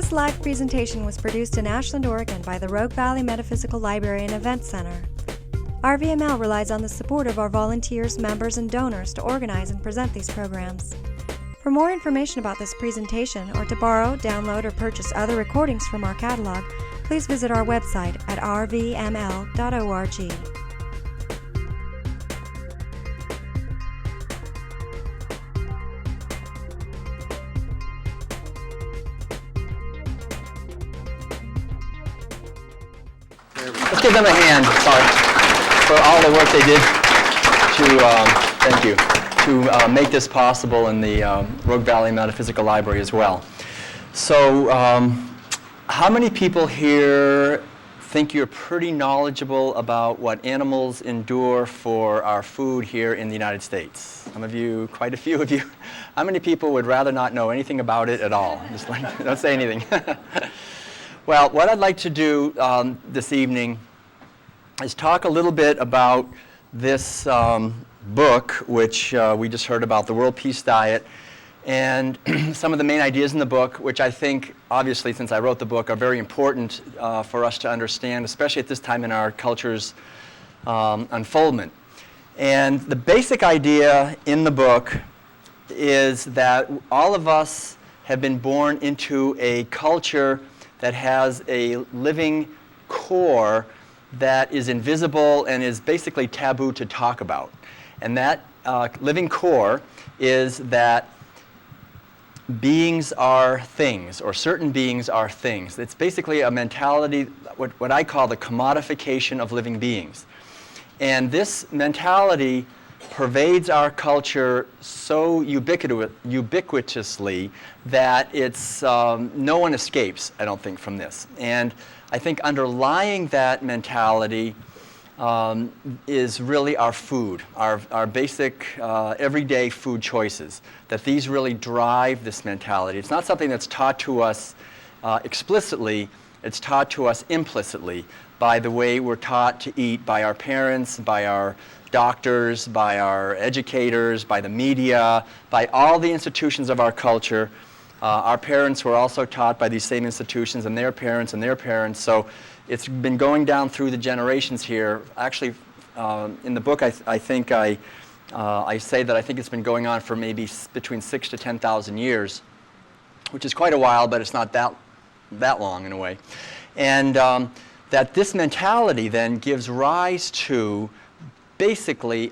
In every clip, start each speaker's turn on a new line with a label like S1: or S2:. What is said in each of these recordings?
S1: This live presentation was produced in Ashland, Oregon by the Rogue Valley Metaphysical Library and Event Center. RVML relies on the support of our volunteers, members, and donors to organize and present these programs. For more information about this presentation, or to borrow, download, or purchase other recordings from our catalog, please visit our website at rvml.org.
S2: Let's give them a hand, for all the work they did to make this possible in the Rogue Valley Metaphysical Library as well. So, how many people here think you're pretty knowledgeable about what animals endure for our food here in the United States? Some of you, quite a few of you. How many people would rather not know anything about it at all? Just don't say anything. Well, what I'd like to do this evening is talk a little bit about this book, which we just heard about, The World Peace Diet, and some of the main ideas in the book, which I think, obviously, since I wrote the book, are very important for us to understand, especially at this time in our culture's unfoldment. And the basic idea in the book is that all of us have been born into a culture that has a living core that is invisible and is basically taboo to talk about. And that living core is that beings are things, or certain beings are things. It's basically a mentality, what I call the commodification of living beings. And this mentality pervades our culture so ubiquitously that it's no one escapes, I don't think, from this. And I think underlying that mentality is really our food, our basic everyday food choices, that these really drive this mentality. It's not something that's taught to us explicitly, it's taught to us implicitly by the way we're taught to eat by our parents, by our doctors, by our educators, by the media, by all the institutions of our culture. Our parents were also taught by these same institutions, and their parents and their parents. So it's been going down through the generations here. Actually, in the book, I say that I think it's been going on for maybe between 6,000 to 10,000 years, which is quite a while, but it's not that long in a way. And that this mentality then gives rise to basically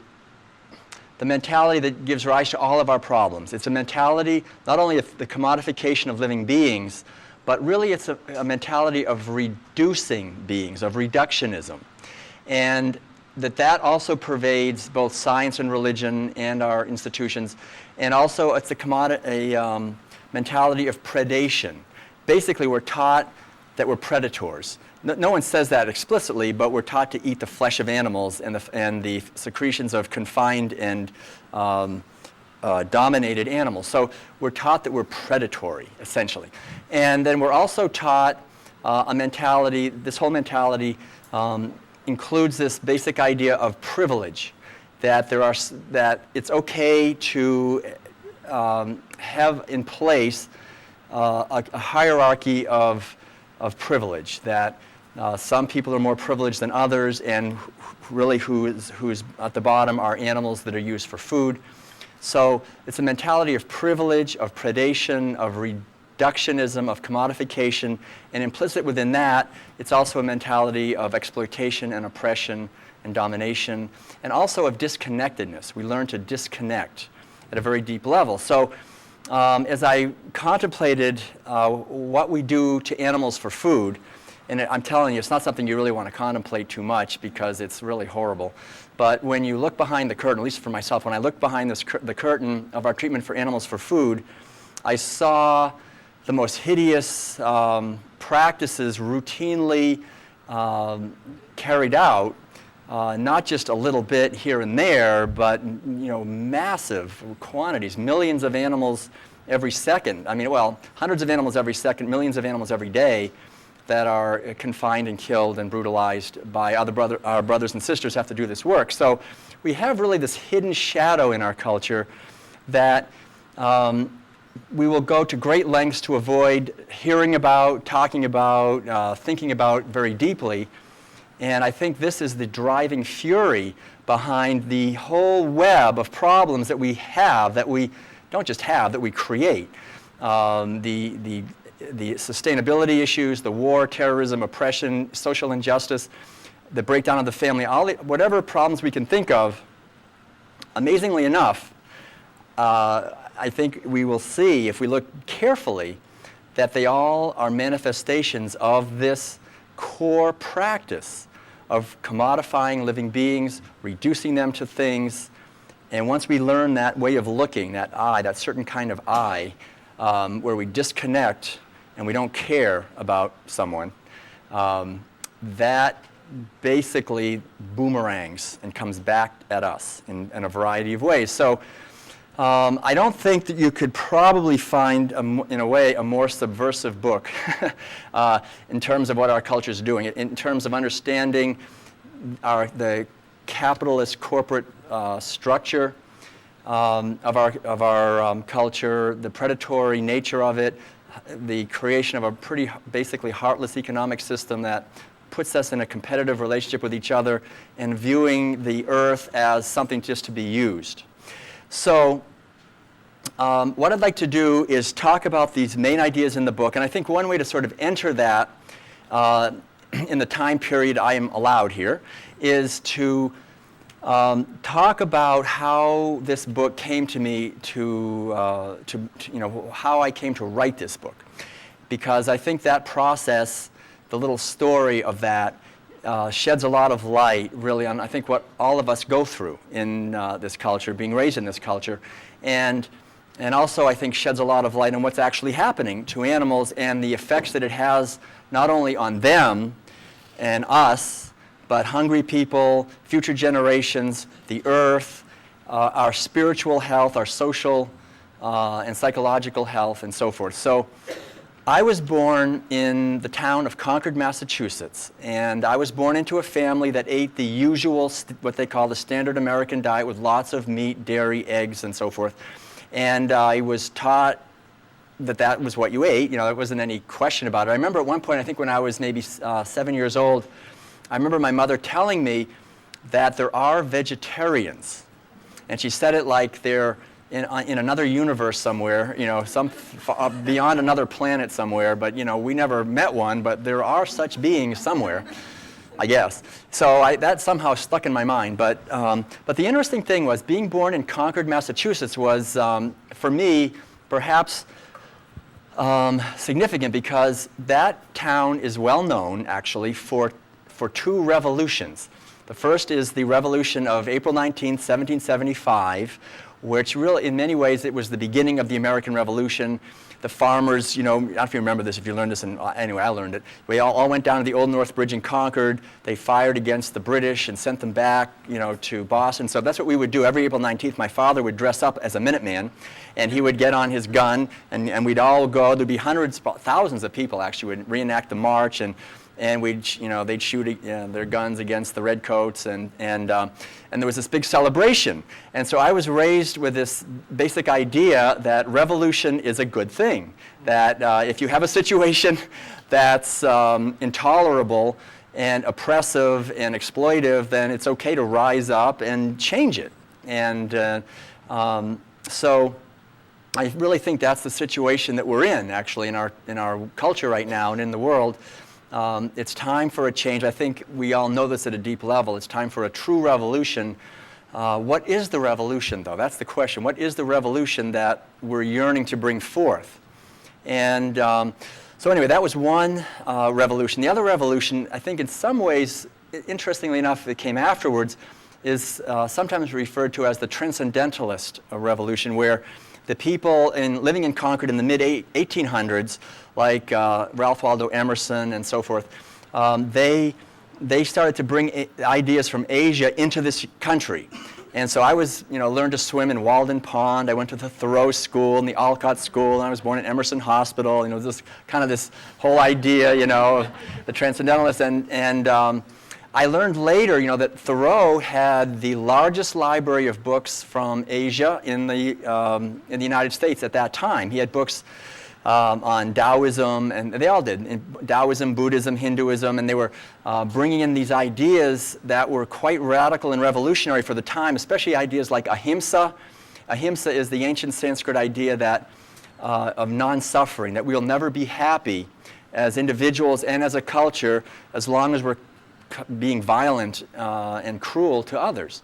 S2: the mentality that gives rise to all of our problems. It's a mentality not only of the commodification of living beings, but really it's a mentality of reducing beings, of reductionism. And that also pervades both science and religion and our institutions. And also it's a mentality of predation. Basically, we're taught that we're predators. No one says that explicitly, but we're taught to eat the flesh of animals and the secretions of confined and dominated animals. So we're taught that we're predatory, essentially. And then we're also taught a mentality, this whole mentality includes this basic idea of privilege, that it's okay to have in place a hierarchy of privilege, that some people are more privileged than others, and really who's at the bottom are animals that are used for food. So it's a mentality of privilege, of predation, of reductionism, of commodification, and implicit within that, it's also a mentality of exploitation and oppression and domination, and also of disconnectedness. We learn to disconnect at a very deep level. So as I contemplated what we do to animals for food, and I'm telling you, it's not something you really want to contemplate too much because it's really horrible. But when you look behind the curtain, at least for myself, when I looked behind the curtain of our treatment for animals for food, I saw the most hideous practices routinely carried out, not just a little bit here and there, but massive quantities, millions of animals every second. I mean, well, hundreds of animals every second, millions of animals every day that are confined and killed and brutalized by our brothers and sisters have to do this work. So we have really this hidden shadow in our culture that we will go to great lengths to avoid hearing about, talking about, thinking about very deeply. And I think this is the driving fury behind the whole web of problems that we have, that we don't just have, that we create. The sustainability issues, the war, terrorism, oppression, social injustice, the breakdown of the family, whatever problems we can think of, amazingly enough, I think we will see, if we look carefully, that they all are manifestations of this core practice of commodifying living beings, reducing them to things. And once we learn that way of looking, that I, that certain kind of I, where we disconnect and we don't care about someone, that basically boomerangs and comes back at us in a variety of ways. So I don't think that you could probably find, in a way, a more subversive book in terms of what our culture is doing, in terms of understanding the capitalist corporate structure of our culture, the predatory nature of it, the creation of a pretty basically heartless economic system that puts us in a competitive relationship with each other and viewing the earth as something just to be used. So what I'd like to do is talk about these main ideas in the book, and I think one way to sort of enter that in the time period I am allowed here is to talk about how this book came to me, to how I came to write this book, because I think that process, the little story of that, sheds a lot of light really on, I think, what all of us go through in this culture, being raised in this culture, and also I think sheds a lot of light on what's actually happening to animals and the effects that it has not only on them and us, but hungry people, future generations, the earth, our spiritual health, our social and psychological health, and so forth. So I was born in the town of Concord, Massachusetts, and I was born into a family that ate the usual, what they call the standard American diet, with lots of meat, dairy, eggs, and so forth. And I was taught that that was what you ate. You know, there wasn't any question about it. I remember at one point, I think when I was maybe 7 years old, I remember my mother telling me that there are vegetarians. And she said it like they're in another universe somewhere, you know, beyond another planet somewhere, but, you know, we never met one, but there are such beings somewhere, I guess. So that somehow stuck in my mind. But the interesting thing was, being born in Concord, Massachusetts was, for me, perhaps significant, because that town is well known, actually, for two revolutions. The first is the revolution of April 19th, 1775, which really, in many ways, it was the beginning of the American Revolution. The farmers, you know, I don't know if you remember this, if you learned this, anyway, I learned it. We all went down to the Old North Bridge in Concord. They fired against the British and sent them back, you know, to Boston. So that's what we would do. Every April 19th, my father would dress up as a Minuteman, and he would get on his gun, and we'd all go. There'd be hundreds, thousands of people, actually, would reenact the march, and they'd shoot their guns against the redcoats, and there was this big celebration. And so I was raised with this basic idea that revolution is a good thing, that if you have a situation that's intolerable and oppressive and exploitive, then it's okay to rise up and change it. And so I really think that's the situation that we're in, actually, in our culture right now and in the world. It's time for a change. I think we all know this at a deep level. It's time for a true revolution. What is the revolution, though? That's the question. What is the revolution that we're yearning to bring forth? And so anyway, that was one revolution. The other revolution, I think in some ways, interestingly enough, it came afterwards, is sometimes referred to as the transcendentalist revolution, where the people living in Concord in the mid-1800s, like Ralph Waldo Emerson and so forth, they started to bring ideas from Asia into this country. And so I learned to swim in Walden Pond. I went to the Thoreau School and the Alcott School, and I was born at Emerson Hospital. You know, this whole idea, you know, of the transcendentalists. And I learned later, that Thoreau had the largest library of books from Asia in the United States at that time. He had books on Taoism, and they all did, Taoism, Buddhism, Hinduism, and they were bringing in these ideas that were quite radical and revolutionary for the time, especially ideas like ahimsa. Ahimsa is the ancient Sanskrit idea that of non-suffering, that we'll never be happy as individuals and as a culture as long as we're being violent and cruel to others.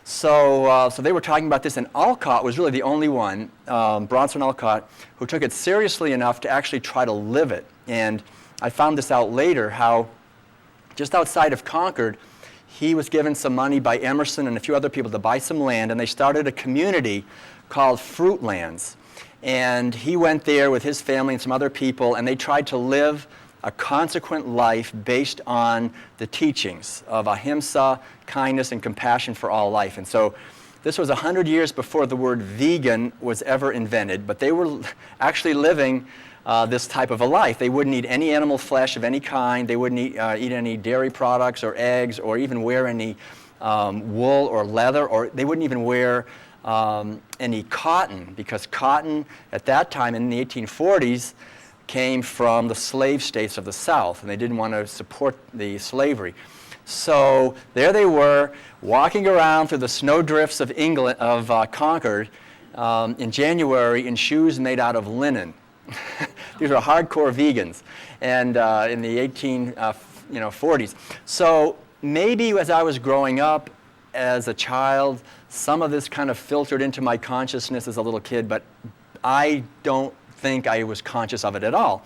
S2: So they were talking about this, and Alcott was really the only one, Bronson Alcott, who took it seriously enough to actually try to live it. And I found this out later, how just outside of Concord, he was given some money by Emerson and a few other people to buy some land, and they started a community called Fruitlands. And he went there with his family and some other people, and they tried to live a consequent life based on the teachings of ahimsa, kindness, and compassion for all life. And so this was 100 years before the word vegan was ever invented, but they were actually living this type of a life. They wouldn't eat any animal flesh of any kind. They wouldn't eat any dairy products or eggs, or even wear any wool or leather, or they wouldn't even wear any cotton, because cotton at that time in the 1840s came from the slave states of the South, and they didn't want to support the slavery. So there they were, walking around through the snowdrifts of England, of Concord, in January in shoes made out of linen. These were hardcore vegans, and in the 1840s. So maybe as I was growing up as a child, some of this kind of filtered into my consciousness as a little kid, but I don't think I was conscious of it at all.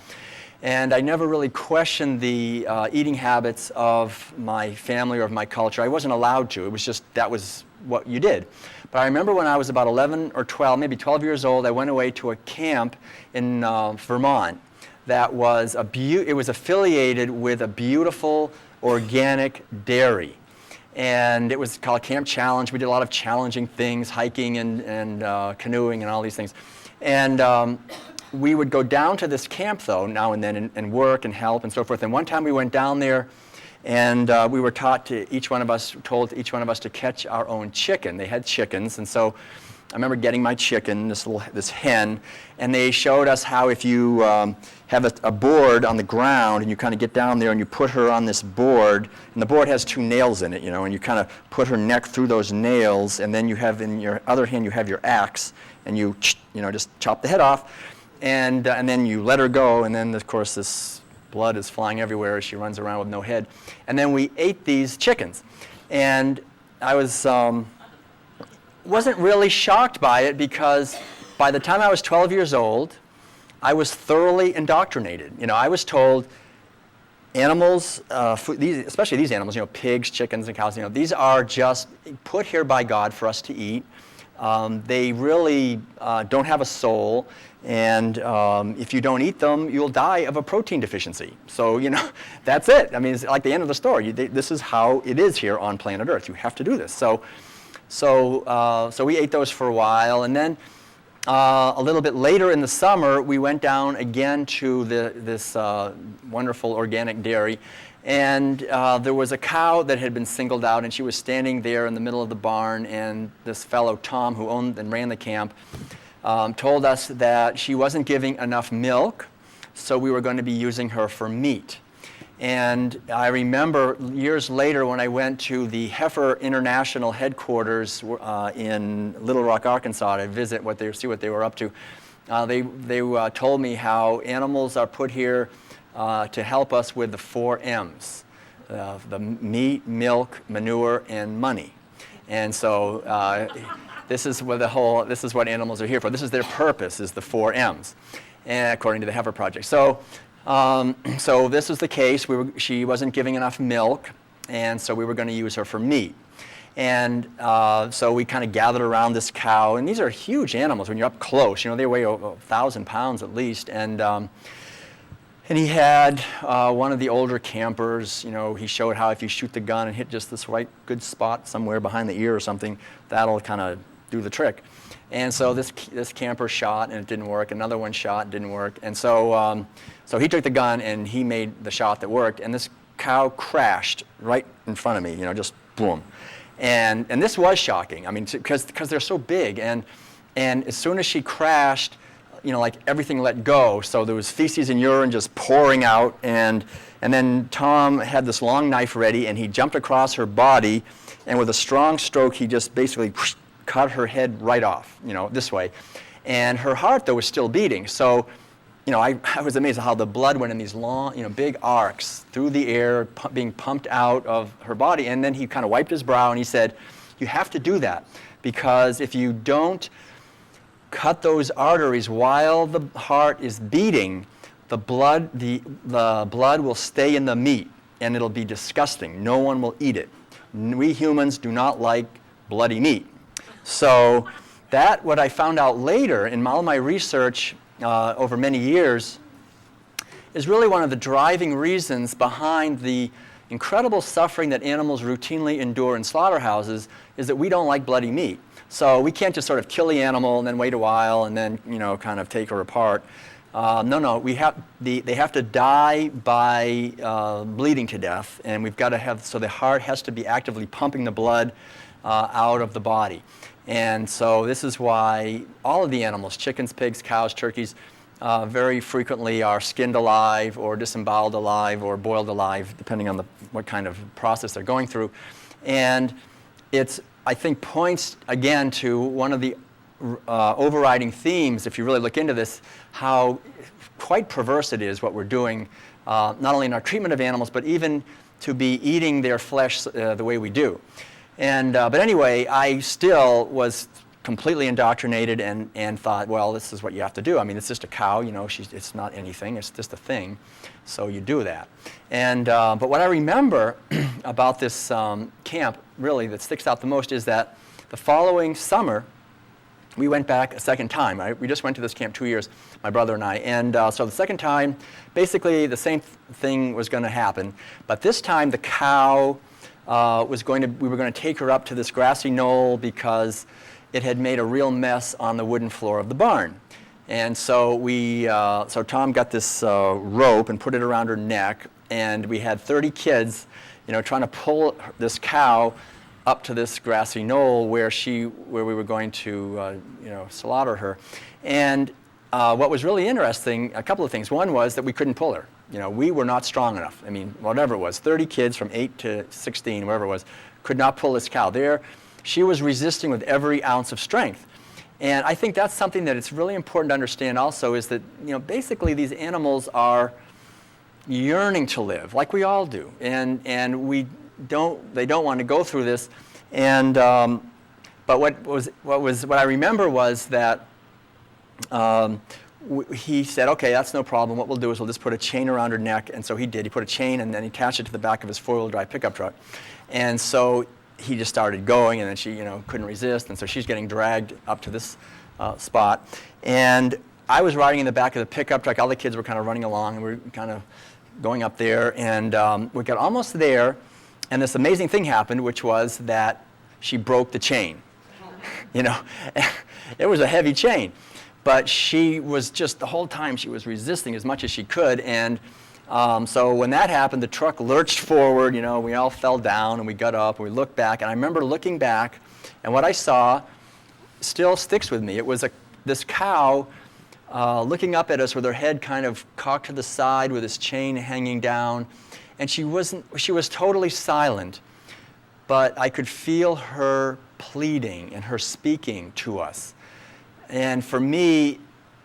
S2: And I never really questioned the eating habits of my family or of my culture. I wasn't allowed to. It was just, that was what you did. But I remember when I was about 11 or 12, maybe 12 years old, I went away to a camp in Vermont that was it was affiliated with a beautiful organic dairy. And it was called Camp Challenge. We did a lot of challenging things, hiking and canoeing and all these things. And we would go down to this camp, though, now and then, and work and help and so forth. And one time we went down there, and we were told each one of us to catch our own chicken. They had chickens, and so I remember getting my chicken, this hen, and they showed us how if you have a board on the ground and you kind of get down there and you put her on this board, and the board has 2 nails in it, and you kind of put her neck through those nails, and then you have in your other hand you have your axe, and you just chop the head off, and then you let her go, and then of course this blood is flying everywhere as she runs around with no head. And then we ate these chickens, and I wasn't really shocked by it, because by the time I was 12 years old, I was thoroughly indoctrinated. I was told animals, especially these animals, pigs, chickens, and cows, these are just put here by God for us to eat. They really don't have a soul, and if you don't eat them, you'll die of a protein deficiency. So, that's it. I mean, it's like the end of the story. This is how it is here on planet Earth. You have to do this. So we ate those for a while, and then a little bit later in the summer, we went down again to this wonderful organic dairy, and there was a cow that had been singled out, and she was standing there in the middle of the barn, and this fellow, Tom, who owned and ran the camp, told us that she wasn't giving enough milk, so we were going to be using her for meat. And I remember years later when I went to the Heifer International headquarters in Little Rock, Arkansas to visit see what they were up to. They told me how animals are put here to help us with the 4 M's, the meat, milk, manure, and money. And so this is what animals are here for. This is their purpose, is the 4 M's, and according to the Heifer Project. So this was the case. She wasn't giving enough milk, and so we were going to use her for meat. And so we kind of gathered around this cow, and these are huge animals when you're up close. They weigh 1,000 pounds at least. And he had one of the older campers. He showed how if you shoot the gun and hit just this right good spot somewhere behind the ear or something, that'll kind of do the trick. And so this camper shot, and it didn't work. Another one shot, didn't work. And so he took the gun and he made the shot that worked. And this cow crashed right in front of me, just boom. And this was shocking. I mean, because they're so big. And as soon as she crashed, like everything let go. So there was feces and urine just pouring out. And then Tom had this long knife ready, and he jumped across her body. And with a strong stroke, he just basically cut her head right off, this way. And her heart, though, was still beating. So, I was amazed at how the blood went in these long, big arcs through the air, being pumped out of her body. And then he kind of wiped his brow and he said, you have to do that, because if you don't cut those arteries while the heart is beating, the blood will stay in the meat, and it'll be disgusting. No one will eat it. We humans do not like bloody meat. So what I found out later in all my research over many years is really one of the driving reasons behind the incredible suffering that animals routinely endure in slaughterhouses, is that we don't like bloody meat. So we can't just sort of kill the animal and then wait a while and then kind of take her apart. No, they have to die by bleeding to death, and we've got to have, so the heart has to be actively pumping the blood out of the body. And so this is why all of the animals, chickens, pigs, cows, turkeys, very frequently are skinned alive or disemboweled alive or boiled alive, depending on what kind of process they're going through. And I think, points again to one of the overriding themes, if you really look into this, how quite perverse it is what we're doing, not only in our treatment of animals, but even to be eating their flesh the way we do. But anyway, I still was completely indoctrinated and thought, well, this is what you have to do. I mean, it's just a cow, it's not anything, it's just a thing, so you do that. But what I remember about this camp, really, that sticks out the most is that the following summer, we went back a second time, right? We just went to this camp 2 years, my brother and I. And so the second time, basically the same thing was going to happen. But this time the cow we were going to take her up to this grassy knoll because it had made a real mess on the wooden floor of the barn. And so so Tom got this rope and put it around her neck, and we had 30 kids, trying to pull this cow up to this grassy knoll where we were going to, slaughter her. And what was really interesting, a couple of things. One was that we couldn't pull her. We were not strong enough. I mean, whatever it was, 30 kids from 8 to 16, whatever it was, could not pull this cow. She was resisting with every ounce of strength. And I think that's something that it's really important to understand also, is that, basically these animals are yearning to live, like we all do. And they don't want to go through this. But what I remember was that he said, okay, that's no problem. What we'll do is we'll just put a chain around her neck. And so he did. He put a chain and then he attached it to the back of his four-wheel drive pickup truck. And so he just started going, and then she, couldn't resist. And so she's getting dragged up to this spot. And I was riding in the back of the pickup truck. All the kids were kind of running along, and we were kind of going up there. And we got almost there, and this amazing thing happened, which was that she broke the chain. It was a heavy chain. But she was just, the whole time, she was resisting as much as she could. And so when that happened, the truck lurched forward. We all fell down, and we got up, and we looked back. And I remember looking back, and what I saw still sticks with me. It was this cow looking up at us with her head kind of cocked to the side with this chain hanging down. And she was totally silent. But I could feel her pleading and her speaking to us. And for me,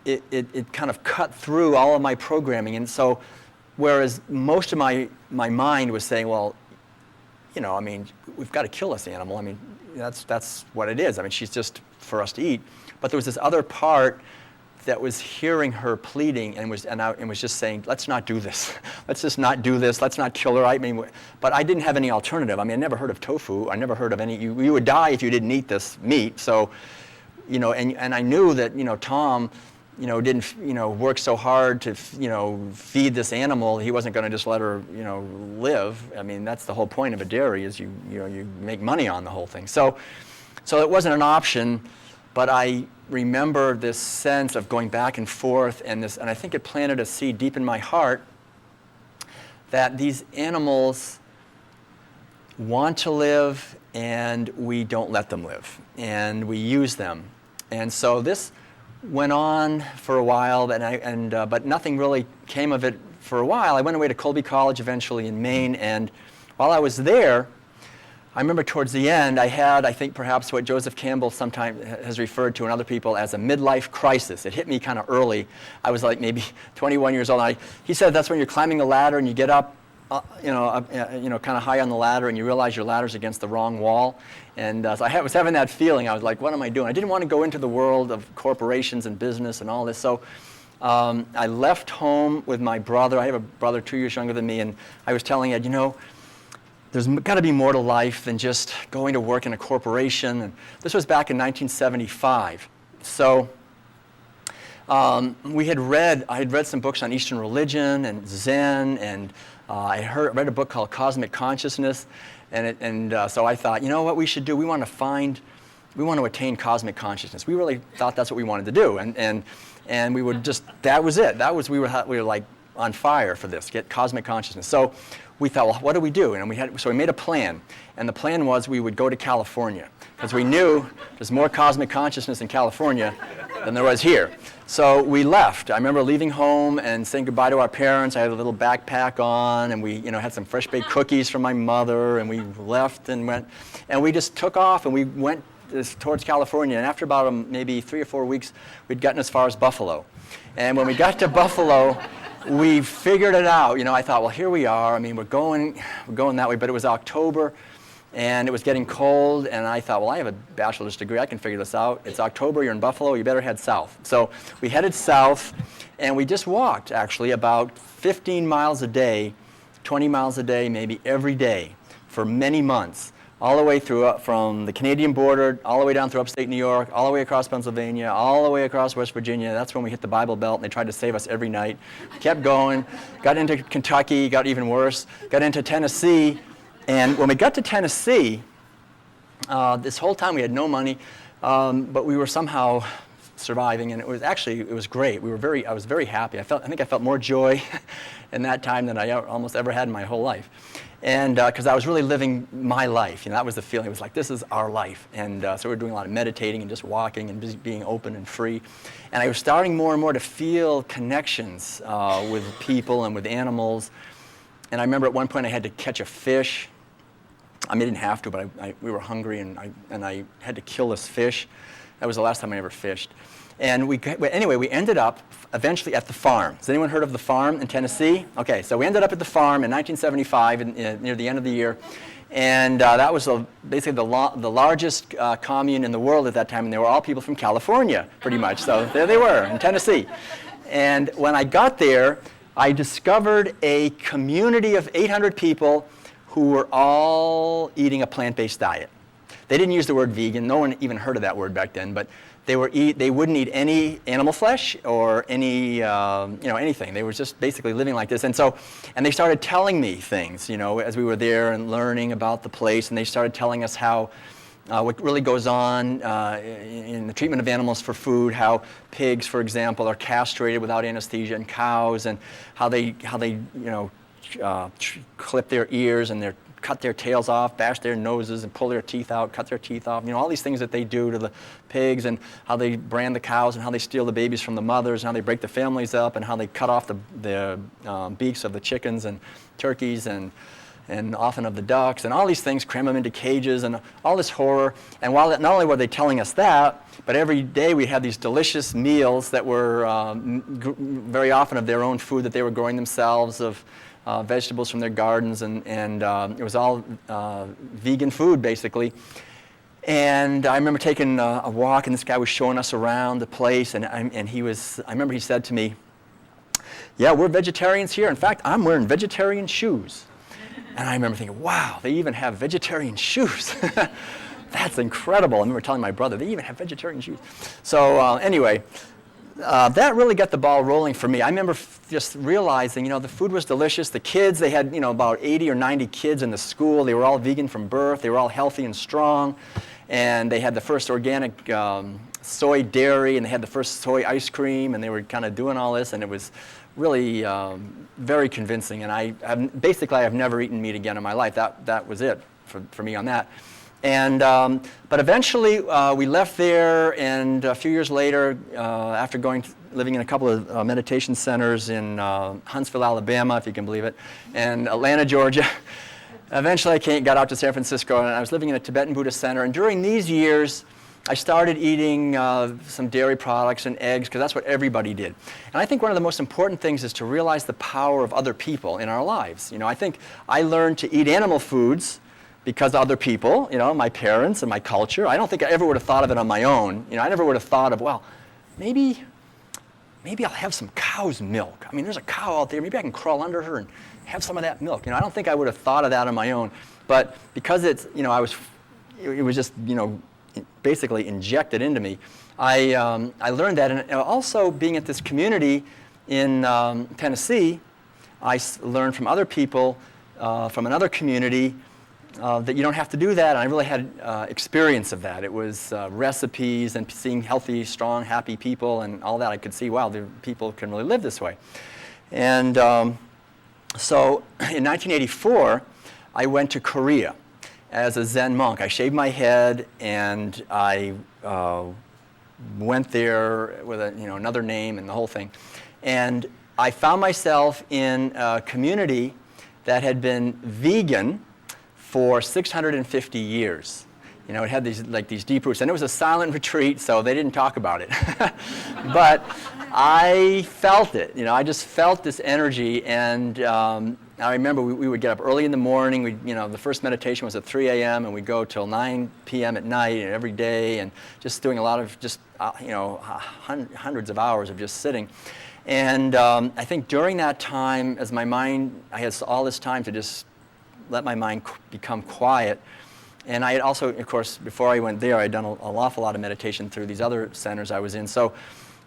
S2: it kind of cut through all of my programming. And so, whereas most of my mind was saying, well, we've got to kill this animal. I mean, that's what it is. I mean, she's just for us to eat. But there was this other part that was hearing her pleading and was just saying, let's not do this. Let's just not do this. Let's not kill her. I mean, but I didn't have any alternative. I mean, I never heard of tofu. I never heard of any. You would die if you didn't eat this meat. So. And I knew that, Tom, didn't, work so hard to, feed this animal. He wasn't going to just let her, live. I mean, that's the whole point of a dairy, is you make money on the whole thing. So it wasn't an option, but I remember this sense of going back and forth, and I think it planted a seed deep in my heart that these animals want to live and we don't let them live, and we use them. And so this went on for a while, but nothing really came of it for a while. I went away to Colby College eventually in Maine, and while I was there, I remember towards the end, I had, I think, perhaps what Joseph Campbell sometimes has referred to and other people as a midlife crisis. It hit me kind of early. I was like maybe 21 years old. He said that's when you're climbing the ladder and you get up, kind of high on the ladder, and you realize your ladder's against the wrong wall. And so I was having that feeling. I was like, what am I doing? I didn't want to go into the world of corporations and business and all this. So I left home with my brother. I have a brother 2 years younger than me, and I was telling Ed, there's got to be more to life than just going to work in a corporation. And this was back in 1975. So I had read some books on Eastern religion and Zen, and I read a book called Cosmic Consciousness, and so I thought, what we should do? We want to attain cosmic consciousness. We really thought that's what we wanted to do, and we would just, that was it. We were like on fire for this, get cosmic consciousness. So we thought, well, what do we do? And so we made a plan, and the plan was we would go to California, because we knew there's more cosmic consciousness in California than there was here. So we left. I remember leaving home and saying goodbye to our parents. I had a little backpack on, and we had some fresh baked cookies from my mother, and we left and went, and we just took off, and we went towards California. And after about maybe 3 or 4 weeks, we'd gotten as far as Buffalo. And when we got to Buffalo, we figured it out. I thought, well, here we are. We're going that way. But it was October, and it was getting cold, and I thought, well, I have a bachelor's degree. I can figure this out. It's October. You're in Buffalo. You better head south. So we headed south, and we just walked, actually, about 15 miles a day, 20 miles a day, maybe every day for many months, all the way through from the Canadian border, all the way down through upstate New York, all the way across Pennsylvania, all the way across West Virginia. That's when we hit the Bible Belt, and they tried to save us every night. Kept going, got into Kentucky, got even worse, got into Tennessee. And when we got to Tennessee, this whole time we had no money, but we were somehow surviving, and it was great. I was very happy. I think I felt more joy in that time than I almost ever had in my whole life. And because I was really living my life, that was the feeling. It was like, this is our life. And so we were doing a lot of meditating and just walking and just being open and free. And I was starting more and more to feel connections with people and with animals. And I remember at one point I had to catch a fish. I didn't have to, but we were hungry, and I had to kill this fish. That was the last time I ever fished. And anyway, we ended up eventually at the farm. Has anyone heard of the farm in Tennessee? Okay, so we ended up at the farm in 1975, near the end of the year. And that was basically the largest commune in the world at that time, and they were all people from California, pretty much. So there they were, in Tennessee. And when I got there, I discovered a community of 800 people who were all eating a plant-based diet. They didn't use the word vegan. No one even heard of that word back then, but they wouldn't eat any animal flesh or any anything. They were just basically living like this. And they started telling me things, as we were there and learning about the place, and they started telling us how what really goes on in the treatment of animals for food, how pigs, for example, are castrated without anesthesia, and cows, and how they clip their ears and cut their tails off, bash their noses and pull their teeth out, cut their teeth off, all these things that they do to the pigs, and how they brand the cows, and how they steal the babies from the mothers, and how they break the families up, and how they cut off the beaks of the chickens and turkeys and often of the ducks, and all these things, cram them into cages, and all this horror. And while not only were they telling us that, but every day we had these delicious meals that were very often of their own food that they were growing themselves, of vegetables from their gardens, and it was all vegan food, basically. And I remember taking a walk, and this guy was showing us around the place, and I remember he said to me, "Yeah, we're vegetarians here. In fact, I'm wearing vegetarian shoes." And I remember thinking, wow, they even have vegetarian shoes. That's incredible. I remember telling my brother, they even have vegetarian shoes. So anyway, that really got the ball rolling for me. I remember just realizing, the food was delicious. The kids, they had, about 80 or 90 kids in the school. They were all vegan from birth. They were all healthy and strong. And they had the first organic soy dairy, and they had the first soy ice cream, and they were kind of doing all this, and it was really very convincing. And I've never eaten meat again in my life. That was it for me on that. And but eventually we left there, and a few years later, after living in a couple of meditation centers in Huntsville, Alabama, if you can believe it, and Atlanta, Georgia. Eventually I got out to San Francisco, and I was living in a Tibetan Buddhist center. And during these years, I started eating some dairy products and eggs, because that's what everybody did. And I think one of the most important things is to realize the power of other people in our lives. I think I learned to eat animal foods because of other people, my parents and my culture. I don't think I ever would have thought of it on my own. I never would have thought of, well, maybe I'll have some cow's milk. I mean, there's a cow out there. Maybe I can crawl under her and have some of that milk. I don't think I would have thought of that on my own. But because it was just, basically injected into me, I learned that. And also being at this community in Tennessee, I learned from other people from another community that you don't have to do that. And I really had experience of that. It was recipes and seeing healthy, strong, happy people and all that. I could see, wow, the people can really live this way. And so in 1984, I went to Korea as a Zen monk. I shaved my head, and I went there with another name and the whole thing. And I found myself in a community that had been vegan for 650 years. It had these deep roots, and it was a silent retreat, so they didn't talk about it. But I felt it. I just felt this energy, and I remember we would get up early in the morning. The first meditation was at 3 a.m. and we'd go till 9 p.m. at night, and every day, and just doing a lot of hundreds of hours of just sitting. And I think during that time, as my mind, I had all this time to just let my mind become quiet. And I had also, of course, before I went there, I had done an awful lot of meditation through these other centers I was in. So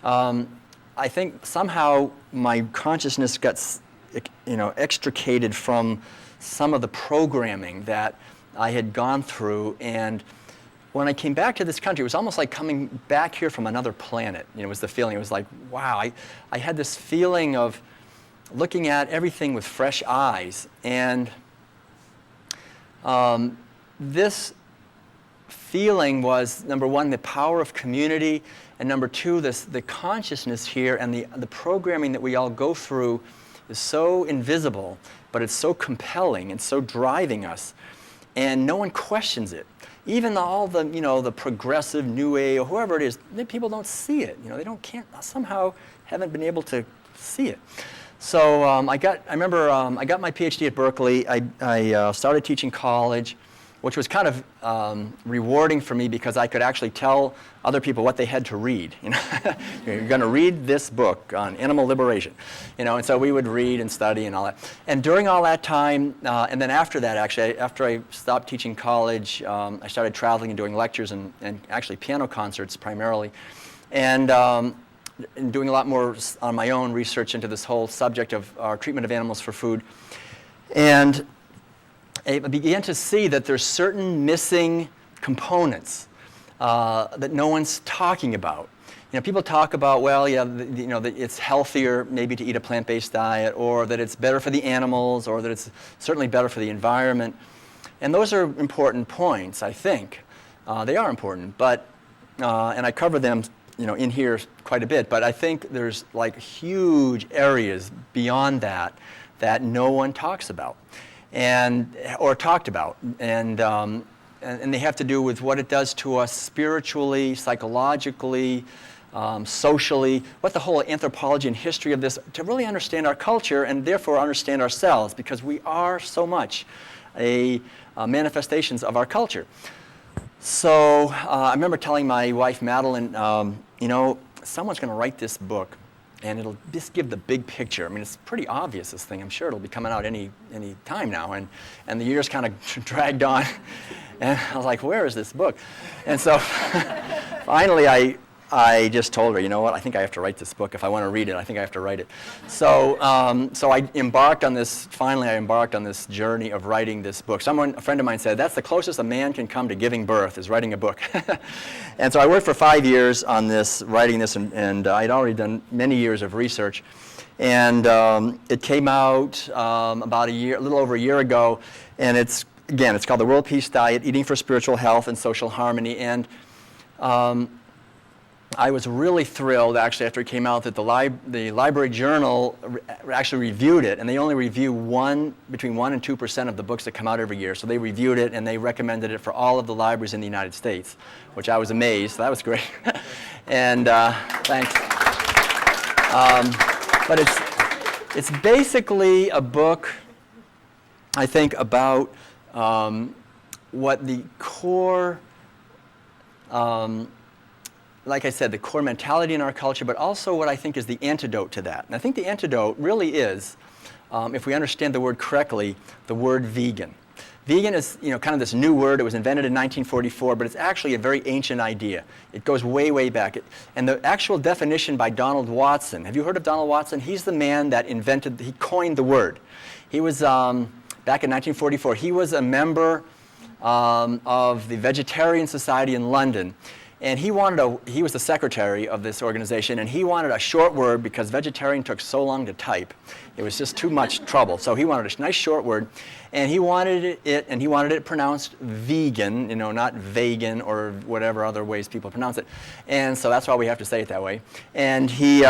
S2: I think somehow my consciousness got extricated from some of the programming that I had gone through. And when I came back to this country, it was almost like coming back here from another planet. It was the feeling. It was like, wow, I had this feeling of looking at everything with fresh eyes. And this feeling was, number one, the power of community, and number two, the consciousness here and the programming that we all go through is so invisible, but it's so compelling and so driving us, and no one questions it. Even all the progressive New Age or whoever it is, people don't see it. Somehow haven't been able to see it. So I remember I got my PhD at Berkeley. I started teaching college, which was kind of rewarding for me because I could actually tell other people what they had to read. You're going to read this book on animal liberation, and so we would read and study and all that. And during all that time, and then after that, actually, after I stopped teaching college, I started traveling and doing lectures and actually piano concerts primarily, and doing a lot more on my own research into this whole subject of our treatment of animals for food. And I began to see that there's certain missing components that no one's talking about. People talk about, well, that it's healthier maybe to eat a plant-based diet, or that it's better for the animals, or that it's certainly better for the environment. And those are important points, I think. They are important, but and I cover them, in here quite a bit. But I think there's like huge areas beyond that no one talks about. Or talked about, and they have to do with what it does to us spiritually, psychologically, socially, what the whole anthropology and history of this, to really understand our culture and therefore understand ourselves, because we are so much manifestations of our culture. So I remember telling my wife Madeline, someone's going to write this book, and it'll just give the big picture. I mean, it's pretty obvious, this thing. I'm sure it'll be coming out any time now. And the years kind of dragged on. And I was like, where is this book? And so finally I I just told her, you know what, I think I have to write this book. If I want to read it, I think I have to write it. So, so I embarked on this, finally I embarked on this journey of writing this book. A friend of mine said, that's the closest a man can come to giving birth, is writing a book. And so I worked for 5 years on this, writing this, and I'd already done many years of research. And it came out about a little over a year ago, and it's called The World Peace Diet, Eating for Spiritual Health and Social Harmony. And I was really thrilled, actually, after it came out that the Library Journal actually reviewed it, and they only review between 1% and 2% of the books that come out every year. So they reviewed it, and they recommended it for all of the libraries in the United States, which I was amazed. So that was great. And thanks. But it's basically a book, I think, about what the core, like I said, the core mentality in our culture, but also what I think is the antidote to that. And I think the antidote really is, if we understand the word correctly, the word vegan. Vegan is, kind of this new word. It was invented in 1944, but it's actually a very ancient idea. It goes way, way back. And the actual definition by Donald Watson, have you heard of Donald Watson? He's the man that he coined the word. He was, back in 1944, he was a member of the Vegetarian Society in London. And he was the secretary of this organization, and he wanted a short word because vegetarian took so long to type. It was just too much trouble. So he wanted a nice short word, and he wanted it pronounced vegan, not vegan or whatever other ways people pronounce it. And so that's why we have to say it that way. And he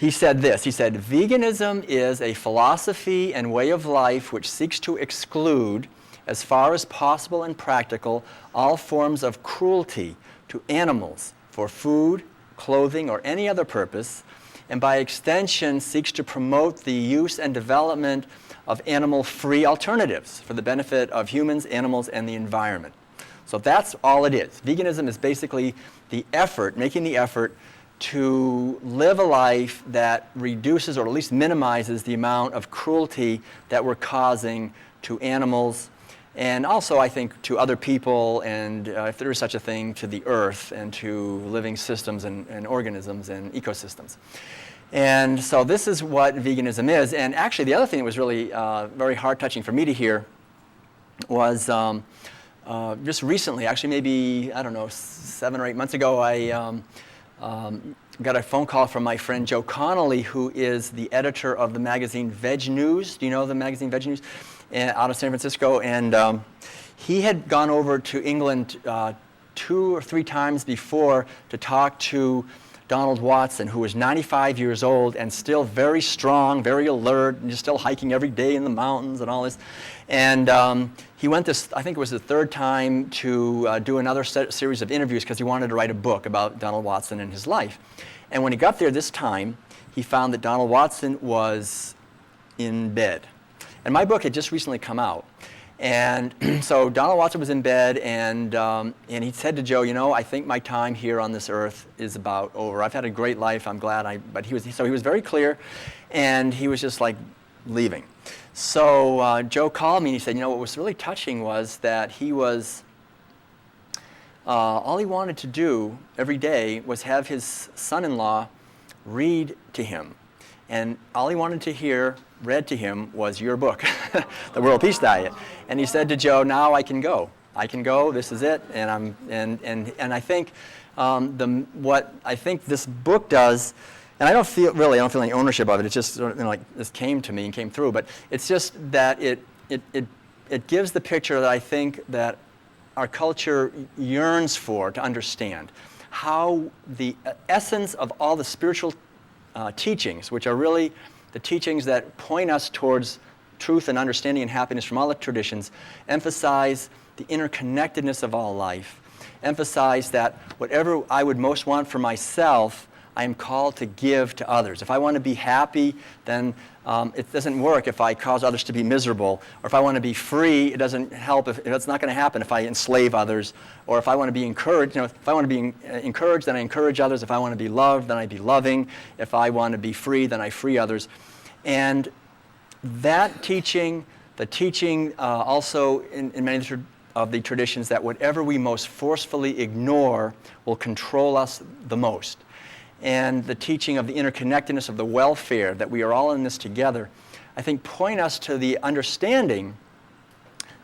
S2: said this. He said, "Veganism is a philosophy and way of life which seeks to exclude, as far as possible and practical, all forms of cruelty to animals for food, clothing, or any other purpose, and by extension seeks to promote the use and development of animal-free alternatives for the benefit of humans, animals, and the environment." So that's all it is. Veganism is basically making the effort to live a life that reduces or at least minimizes the amount of cruelty that we're causing to animals, and also, I think, to other people, and if there is such a thing, to the earth and to living systems and organisms and ecosystems. And so this is what veganism is. And actually, the other thing that was really very heart-touching for me to hear was just recently, actually maybe, 7 or 8 months ago, I got a phone call from my friend Joe Connolly, who is the editor of the magazine VegNews. Do you know the magazine VegNews? Out of San Francisco, and he had gone over to England 2 or 3 times before to talk to Donald Watson, who was 95 years old and still very strong, very alert, and just still hiking every day in the mountains and all this. And he went I think it was the 3rd time, to do another series of interviews because he wanted to write a book about Donald Watson and his life. And when he got there this time, he found that Donald Watson was in bed. And my book had just recently come out. And so Donald Watson was in bed, and he said to Joe, I think my time here on this earth is about over. I've had a great life. I'm glad but he was very clear, and he was just like leaving. So Joe called me, and he said, what was really touching was that he was, all he wanted to do every day was have his son-in-law read to him. And all he wanted to hear read to him was your book, The World Peace Diet. And he said to Joe, now I can go. This is it. And I think what I think this book does, and I don't feel any ownership of it. It's just like this came to me and came through. But it's just that it gives the picture that I think that our culture yearns for, to understand how the essence of all the spiritual teachings, which are really the teachings that point us towards truth and understanding and happiness from all the traditions, emphasize the interconnectedness of all life, emphasize that whatever I would most want for myself, I am called to give to others. If I want to be happy, then it doesn't work if I cause others to be miserable. Or if I want to be free, it doesn't help. It's not going to happen if I enslave others. Or if I want to be encouraged, if I want to be encouraged, then I encourage others. If I want to be loved, then I be loving. If I want to be free, then I free others. And that teaching, the teaching also in many of the traditions that whatever we most forcefully ignore will control us the most. And the teaching of the interconnectedness of the welfare, that we are all in this together, I think point us to the understanding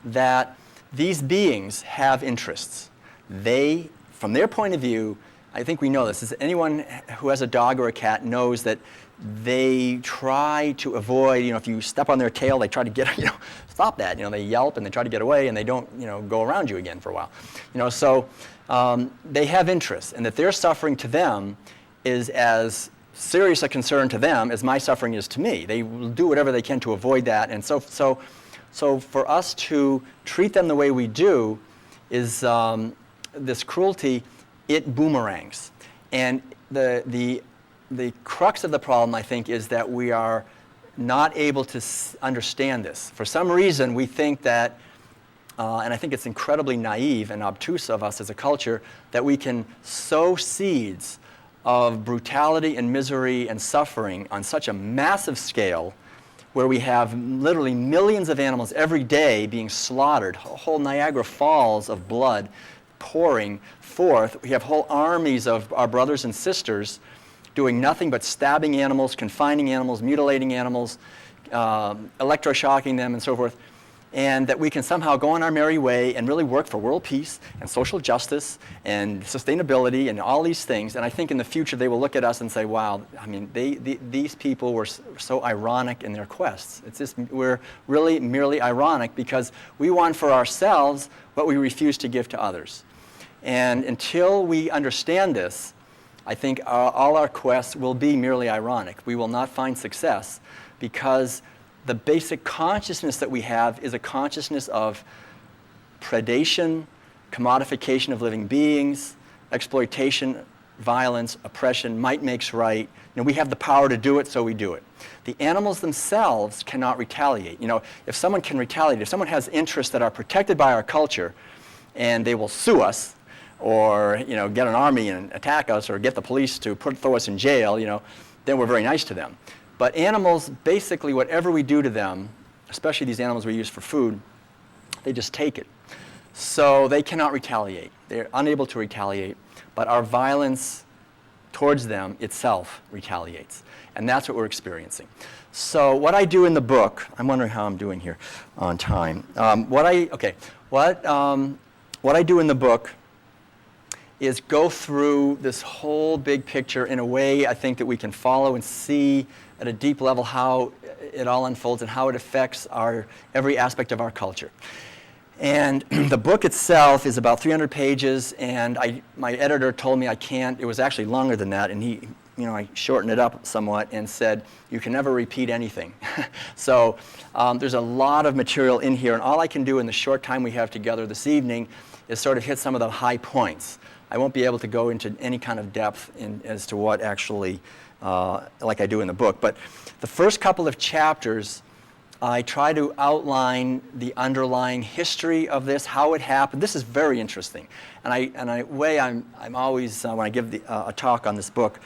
S2: that these beings have interests. They, from their point of view, I think we know this. Anyone who has a dog or a cat knows that they try to avoid, if you step on their tail, they try to get, stop that. They yelp and they try to get away and they don't, go around you again for a while. So they have interests, and that their suffering to them is as serious a concern to them as my suffering is to me. They will do whatever they can to avoid that. And so for us to treat them the way we do is this cruelty, it boomerangs. And the crux of the problem, I think, is that we are not able to understand this. For some reason, we think that, and I think it's incredibly naive and obtuse of us as a culture, that we can sow seeds of brutality and misery and suffering on such a massive scale, where we have literally millions of animals every day being slaughtered, whole Niagara Falls of blood pouring forth. We have whole armies of our brothers and sisters doing nothing but stabbing animals, confining animals, mutilating animals, electroshocking them, and so forth, and that we can somehow go on our merry way and really work for world peace and social justice and sustainability and all these things. And I think in the future they will look at us and say, wow, I mean, these people were so ironic in their quests. It's just, we're really merely ironic because we want for ourselves what we refuse to give to others. And until we understand this, I think all our quests will be merely ironic. We will not find success because the basic consciousness that we have is a consciousness of predation, commodification of living beings, exploitation, violence, oppression, might makes right. We have the power to do it, so we do it. The animals themselves cannot retaliate. If someone can retaliate, if someone has interests that are protected by our culture, and they will sue us, or get an army and attack us, or get the police to throw us in jail, then we're very nice to them. But animals, basically, whatever we do to them, especially these animals we use for food, they just take it. So they cannot retaliate. They're unable to retaliate, but our violence towards them itself retaliates. And that's what we're experiencing. So what I do in the book, I'm wondering how I'm doing here on time. What I do in the book is go through this whole big picture in a way I think that we can follow and see at a deep level how it all unfolds and how it affects every aspect of our culture. And the book itself is about 300 pages, and my editor told me I can't. It was actually longer than that, and I shortened it up somewhat and said, you can never repeat anything. So there's a lot of material in here, and all I can do in the short time we have together this evening is sort of hit some of the high points. I won't be able to go into any kind of depth as to what actually, like I do in the book. But the first couple of chapters, I try to outline the underlying history of this, how it happened. This is very interesting. And I'm always, when I give a talk on this book,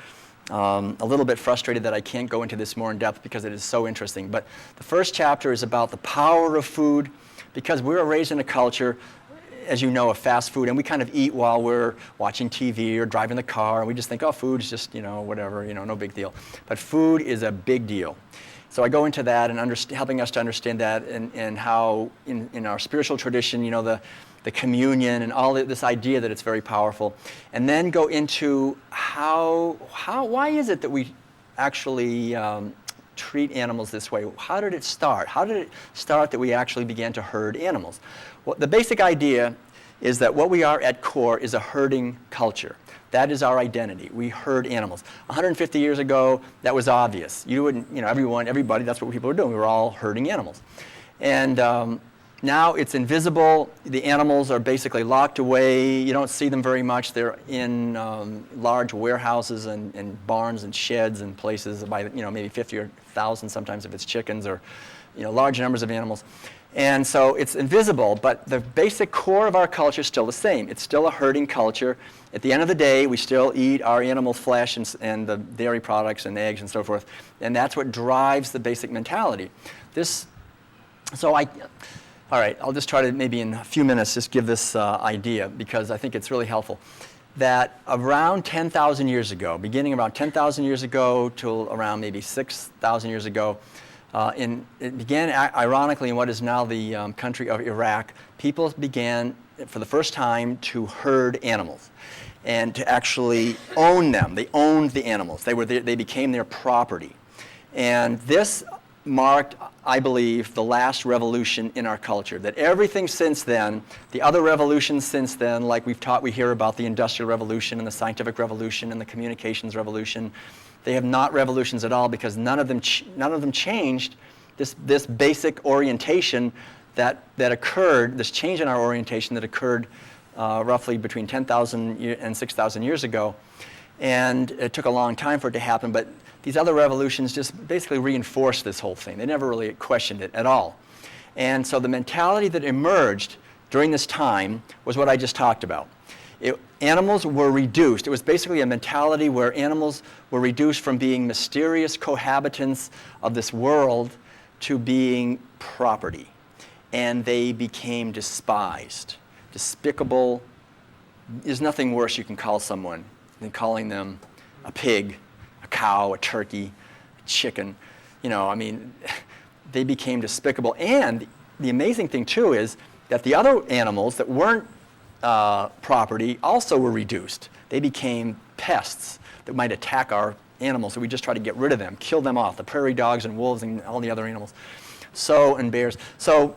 S2: a little bit frustrated that I can't go into this more in depth because it is so interesting. But the first chapter is about the power of food, because we were raised in a culture, as you know, of fast food, and we kind of eat while we're watching TV or driving the car, and we just think, oh, food's just, whatever, no big deal. But food is a big deal. So I go into that and helping us to understand that, and how in our spiritual tradition, the communion and all this idea that it's very powerful. And then go into why is it that we actually treat animals this way? How did it start? How did it start that we actually began to herd animals? Well, the basic idea is that what we are at core is a herding culture. That is our identity. We herd animals. 150 years ago, that was obvious. You wouldn't, everybody, that's what people were doing. We were all herding animals. And now it's invisible. The animals are basically locked away. You don't see them very much. They're in large warehouses and barns and sheds and places by maybe 50 or 1,000 sometimes if it's chickens, or large numbers of animals. And so it's invisible, but the basic core of our culture is still the same. It's still a herding culture. At the end of the day, we still eat our animal flesh and the dairy products and eggs and so forth, and that's what drives the basic mentality. All right, I'll just try to maybe in a few minutes just give this idea because I think it's really helpful. That around 10,000 years ago, beginning around 10,000 years ago till around maybe 6,000 years ago, it began ironically in what is now the country of Iraq. People began for the first time to herd animals and to actually own them. They owned the animals. They became their property. And this marked, I believe, the last revolution in our culture. That everything since then, the other revolutions since then, like we hear about the Industrial Revolution and the Scientific Revolution and the Communications Revolution, they have not revolutions at all because none of them changed this basic orientation that occurred, this change in our orientation that occurred roughly between 10,000 and 6,000 years ago. And it took a long time for it to happen, but these other revolutions just basically reinforced this whole thing. They never really questioned it at all. And so the mentality that emerged during this time was what I just talked about. Animals were reduced. It was basically a mentality where animals were reduced from being mysterious cohabitants of this world to being property. And they became despised, despicable. There's nothing worse you can call someone than calling them a pig, a cow, a turkey, a chicken. You know, I mean, they became despicable. And the amazing thing, too, is that the other animals that weren't property also were reduced. They became pests that might attack our animals, so we just try to get rid of them, kill them off, the prairie dogs and wolves and all the other animals, and bears. So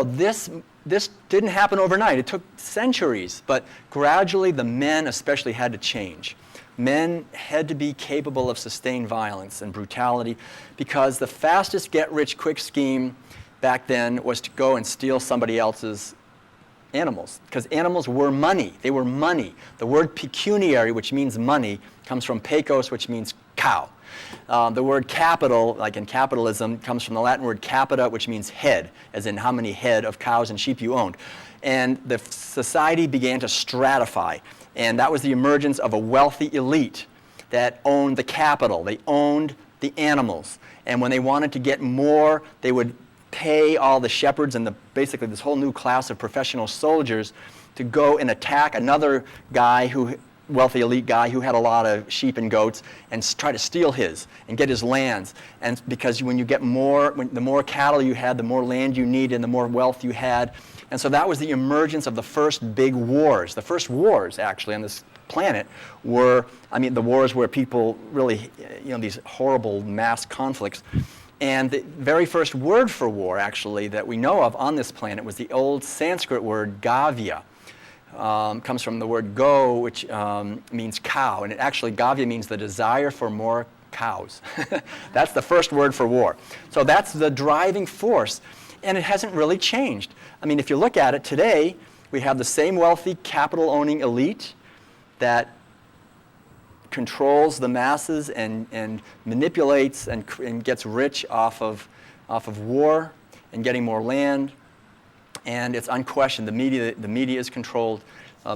S2: this didn't happen overnight. It took centuries, but gradually the men especially had to change. Men had to be capable of sustained violence and brutality because the fastest get-rich-quick scheme back then was to go and steal somebody else's animals, because animals were money. They were money. The word pecuniary, which means money, comes from pecos, which means cow. The word capital, like in capitalism, comes from the Latin word capita, which means head, as in how many head of cows and sheep you owned. And the society began to stratify, and that was the emergence of a wealthy elite that owned the capital. They owned the animals, and when they wanted to get more, they would pay all the shepherds and basically this whole new class of professional soldiers to go and attack another wealthy elite guy who had a lot of sheep and goats and try to steal his and get his lands. And because when you get the more cattle you had, the more land you needed and the more wealth you had. And so that was the emergence of the first big wars. The first wars, actually, on this planet were, the wars where people really, these horrible mass conflicts. And the very first word for war, actually, that we know of on this planet was the old Sanskrit word gavya. Comes from the word go, which means cow. And gavya means the desire for more cows. That's the first word for war. So that's the driving force. And it hasn't really changed. If you look at it today, we have the same wealthy capital-owning elite that controls the masses and manipulates and gets rich off of war and getting more land. And it's unquestioned. The media is controlled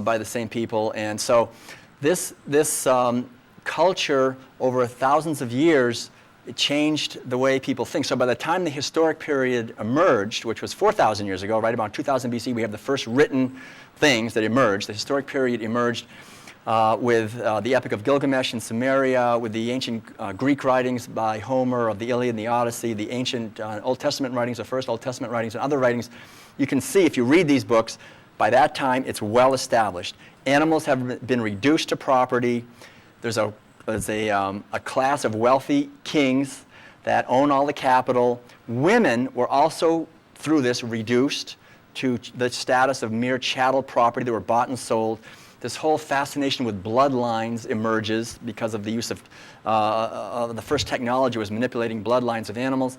S2: by the same people. And so this culture over thousands of years, it changed the way people think. So by the time the historic period emerged, which was 4,000 years ago, right about 2000 BC, we have the first written things that emerged. The historic period emerged with the Epic of Gilgamesh in Sumeria, with the ancient Greek writings by Homer of the Iliad and the Odyssey, the ancient Old Testament writings, the first Old Testament writings, and other writings. You can see, if you read these books, by that time it's well established. Animals have been reduced to property. There's a class of wealthy kings that own all the capital. Women were also, through this, reduced to the status of mere chattel property that were bought and sold. This whole fascination with bloodlines emerges because of the use of the first technology was manipulating bloodlines of animals.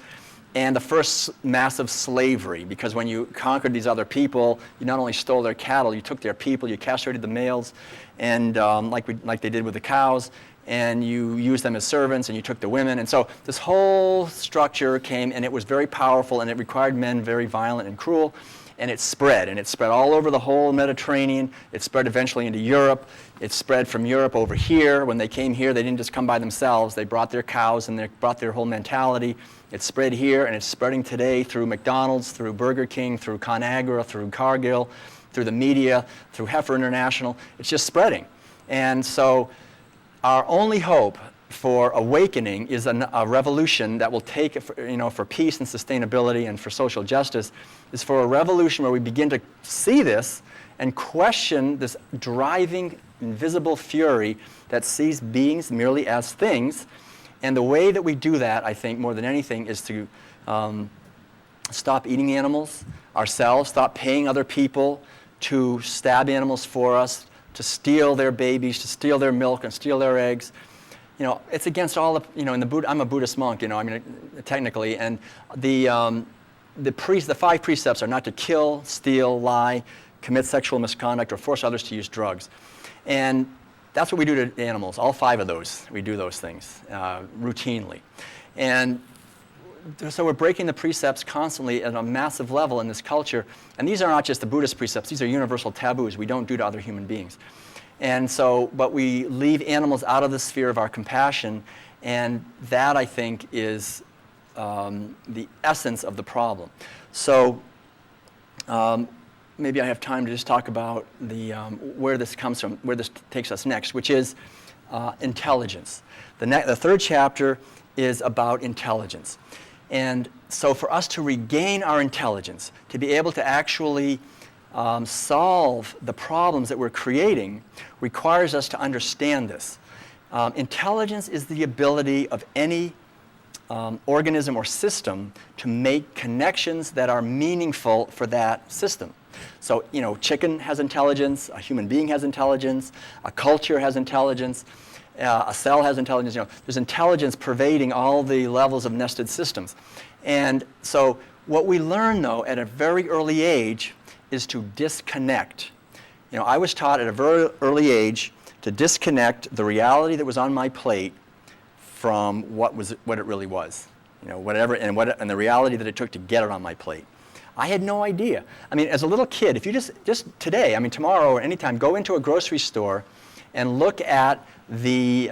S2: And the first massive slavery, because when you conquered these other people, you not only stole their cattle, you took their people, you castrated the males, and like they did with the cows, and you used them as servants, and you took the women. And so this whole structure came, and it was very powerful, and it required men very violent and cruel. and it spread all over the whole Mediterranean. It spread eventually into Europe. It spread from Europe over here. When they came here, they didn't just come by themselves. They brought their cows and they brought their whole mentality. It spread here, and it's spreading today through McDonald's, through Burger King, through ConAgra, through Cargill, through the media, through Heifer International. It's just spreading. And so our only hope for awakening is a revolution that will take, for peace and sustainability and for social justice, is for a revolution where we begin to see this and question this driving, invisible fury that sees beings merely as things. And the way that we do that, I think, more than anything, is to stop eating animals ourselves, stop paying other people to stab animals for us, to steal their babies, to steal their milk and steal their eggs. It's against all the, in the I'm a Buddhist monk, technically, and the 5 precepts are not to kill, steal, lie, commit sexual misconduct, or force others to use drugs. And that's what we do to animals, all 5 of those. We do those things routinely. And so we're breaking the precepts constantly at a massive level in this culture. And these are not just the Buddhist precepts, these are universal taboos we don't do to other human beings. And so, but we leave animals out of the sphere of our compassion, and that, I think, is the essence of the problem. So maybe I have time to just talk about where this comes from, where this takes us next, which is intelligence. The 3rd chapter is about intelligence. And so for us to regain our intelligence, to be able to actually solve the problems that we're creating, requires us to understand this. Intelligence is the ability of any organism or system to make connections that are meaningful for that system. So, chicken has intelligence, a human being has intelligence, a culture has intelligence, a cell has intelligence. There's intelligence pervading all the levels of nested systems. And so what we learn, though, at a very early age is to disconnect. I was taught at a very early age to disconnect the reality that was on my plate from what it really was, whatever, and the reality that it took to get it on my plate. I had no idea. As a little kid, if you just today, tomorrow or anytime, go into a grocery store and look at the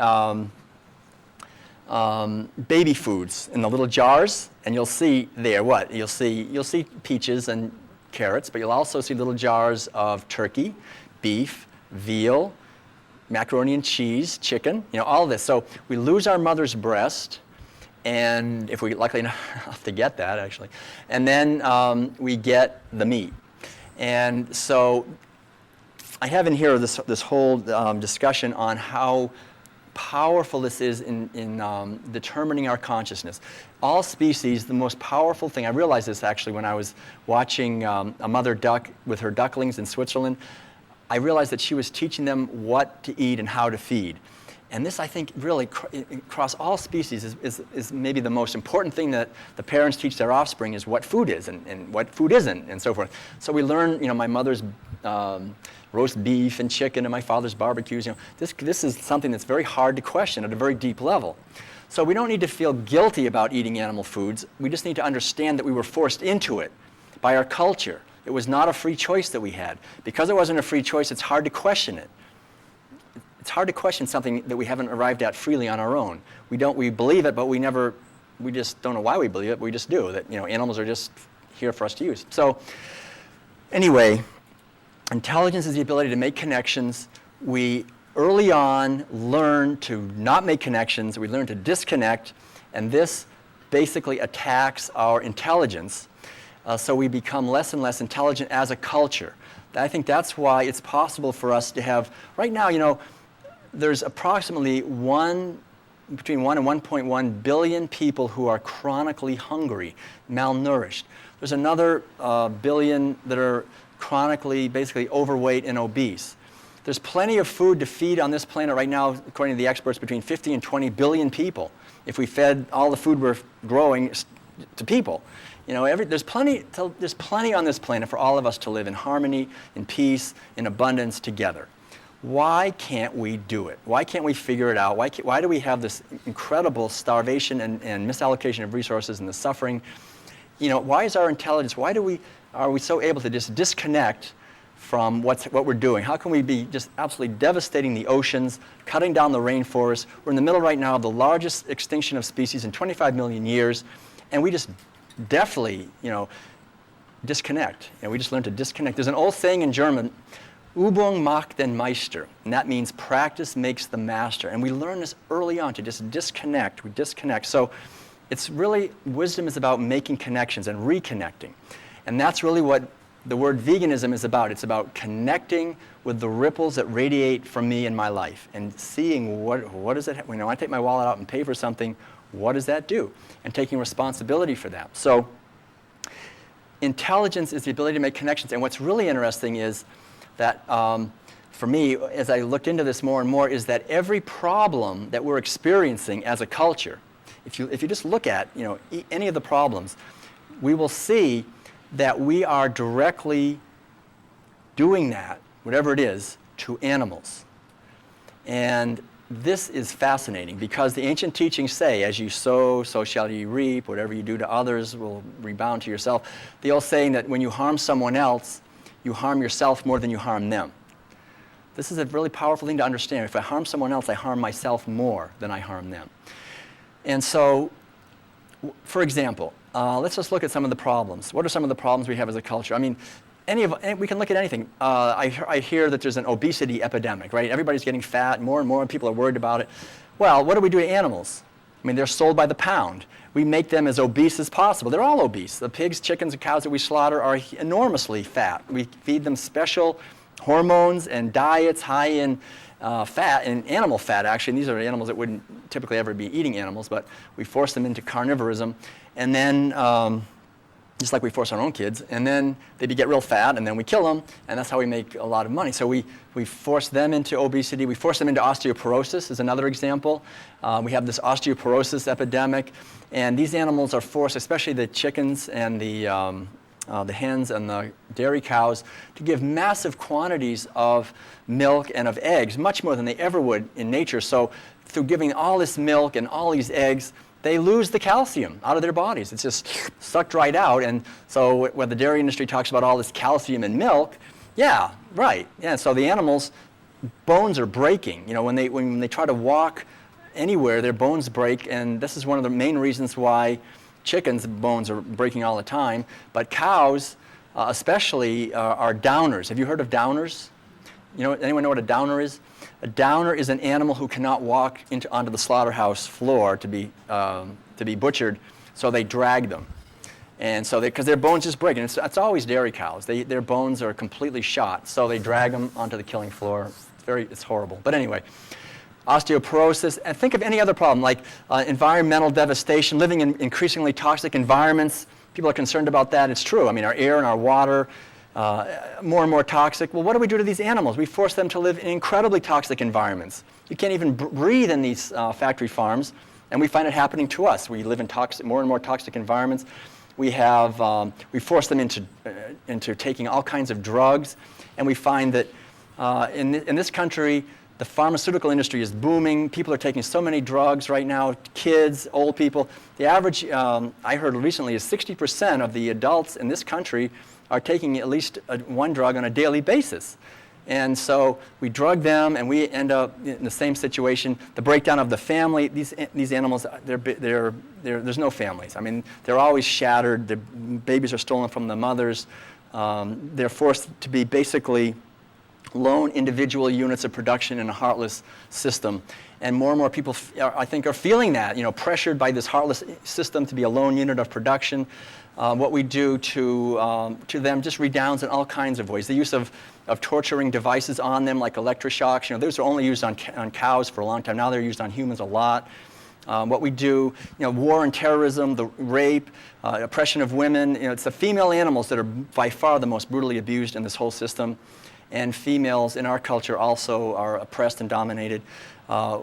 S2: baby foods in the little jars, and you'll see there what? You'll see peaches and carrots, but you'll also see little jars of turkey, beef, veal, macaroni and cheese, chicken, all of this. So we lose our mother's breast, and if we luckily enough to get that, actually, and then we get the meat. And so I have in here this whole discussion on how powerful this is in determining our consciousness. All species, the most powerful thing, I realized this actually when I was watching a mother duck with her ducklings in Switzerland. I realized that she was teaching them what to eat and how to feed. And this, I think, really across all species is maybe the most important thing that the parents teach their offspring, is what food is and what food isn't, and so forth. So we learn, my mother's roast beef and chicken and my father's barbecues. This is something that's very hard to question at a very deep level. So we don't need to feel guilty about eating animal foods. We just need to understand that we were forced into it by our culture. It was not a free choice that we had. Because it wasn't a free choice, it's hard to question it. It's hard to question something that we haven't arrived at freely on our own. We believe it, but we just don't know why we believe it, but we just do. That, animals are just here for us to use. So anyway, intelligence is the ability to make connections. We early on learn to not make connections. We learn to disconnect, and this basically attacks our intelligence. So we become less and less intelligent as a culture. I think that's why it's possible for us to have, right now, there's approximately between 1 and 1.1 billion people who are chronically hungry, malnourished. There's another billion that are chronically, basically overweight and obese. There's plenty of food to feed on this planet right now, according to the experts, between 50 and 20 billion people, if we fed all the food we're growing to people. There's plenty on this planet for all of us to live in harmony, in peace, in abundance together. Why can't we do it? Why can't we figure it out? Why do we have this incredible starvation and misallocation of resources and the suffering? why is our intelligence, are we so able to just disconnect from what we're doing? How can we be just absolutely devastating the oceans, cutting down the rainforests? We're in the middle right now of the largest extinction of species in 25 million years, and we just definitely, disconnect. We just learn to disconnect. There's an old saying in German, Übung macht den Meister, and that means practice makes the master. And we learn this early on to just disconnect. We disconnect. So it's really, wisdom is about making connections and reconnecting. And that's really what the word veganism is about. It's about connecting with the ripples that radiate from me in my life and seeing what does it, when I take my wallet out and pay for something, what does that do? And taking responsibility for that. So intelligence is the ability to make connections. And what's really interesting is that for me, as I looked into this more and more, is that every problem that we're experiencing as a culture, if you just look at any of the problems, we will see that we are directly doing that, whatever it is, to animals. And this is fascinating because the ancient teachings say, as you sow, so shall you reap. Whatever you do to others will rebound to yourself. The old saying that when you harm someone else, you harm yourself more than you harm them. This is a really powerful thing to understand. If I harm someone else, I harm myself more than I harm them. And so, for example, let's just look at some of the problems. What are some of the problems we have as a culture? I mean, we can look at anything. I hear that there's an obesity epidemic, right? Everybody's getting fat, more and more, and people are worried about it. Well, what do we do to animals? I mean, they're sold by the pound. We make them as obese as possible. They're all obese. The pigs, chickens, and cows that we slaughter are enormously fat. We feed them special hormones and diets high in fat, and animal fat, actually. And these are animals that wouldn't typically ever be eating animals, but we force them into carnivorism. And then, just like we force our own kids, and then they get real fat, and then we kill them, and that's how we make a lot of money. So we force them into obesity. We force them into osteoporosis is another example. We have this osteoporosis epidemic, and these animals are forced, especially the chickens and the hens and the dairy cows, to give massive quantities of milk and of eggs, much more than they ever would in nature. So through giving all this milk and all these eggs, they lose the calcium out of their bodies. It's just sucked right out. And so when the dairy industry talks about all this calcium in milk, yeah, right. Yeah, so the animals' bones are breaking. When they try to walk anywhere, their bones break, and this is one of the main reasons why chickens' bones are breaking all the time. But cows, especially, are downers. Have you heard of downers? Anyone know what a downer is? A downer is an animal who cannot walk onto the slaughterhouse floor to be butchered, so they drag them. And so because their bones just break, and it's always dairy cows. Their bones are completely shot, so they drag them onto the killing floor. It's horrible. But anyway, osteoporosis, and think of any other problem like environmental devastation, living in increasingly toxic environments. People are concerned about that. It's true. I mean, our air and our water, more and more toxic. Well, what do we do to these animals? We force them to live in incredibly toxic environments. You can't even breathe in these factory farms, and we find it happening to us. We live in more and more toxic environments. We force them into taking all kinds of drugs, and we find that in this country, the pharmaceutical industry is booming. People are taking so many drugs right now, kids, old people. The average, I heard recently, is 60% of the adults in this country are taking at least one drug on a daily basis. And so we drug them, and we end up in the same situation. The breakdown of the family, these animals, there's no families. I mean, they're always shattered. The babies are stolen from the mothers. They're forced to be basically lone individual units of production in a heartless system. And more people, I think, are feeling that, pressured by this heartless system to be a lone unit of production. What we do to them just redounds in all kinds of ways. The use of torturing devices on them, like electroshocks. Those were only used on cows for a long time. Now they're used on humans a lot. What we do, war and terrorism, the rape, oppression of women. It's the female animals that are by far the most brutally abused in this whole system. And females in our culture also are oppressed and dominated.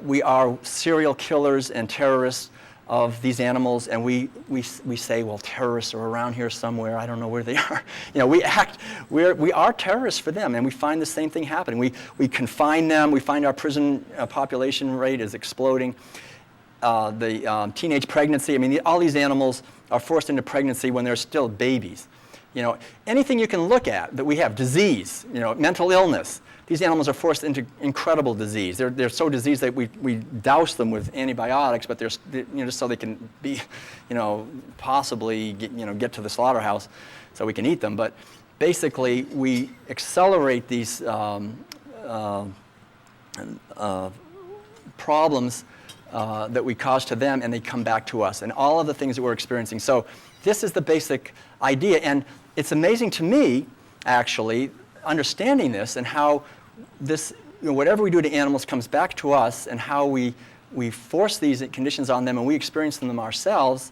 S2: We are serial killers and terrorists of these animals, and we say, well, terrorists are around here somewhere. I don't know where they are. We are terrorists for them, and we find the same thing happening. We confine them. We find our prison population rate is exploding. teenage pregnancy. I mean, all these animals are forced into pregnancy when they're still babies. You know, anything you can look at that we have, disease, you know, mental illness. These animals are forced into incredible disease. They're so diseased that we douse them with antibiotics, but you know, just so they can be, you know, possibly get to the slaughterhouse so we can eat them. But basically, we accelerate these problems that we cause to them, and they come back to us, and all of the things that we're experiencing. So this is the basic idea, and it's amazing to me, actually, understanding this and how this, you know, whatever we do to animals comes back to us, and how we force these conditions on them and we experience them ourselves,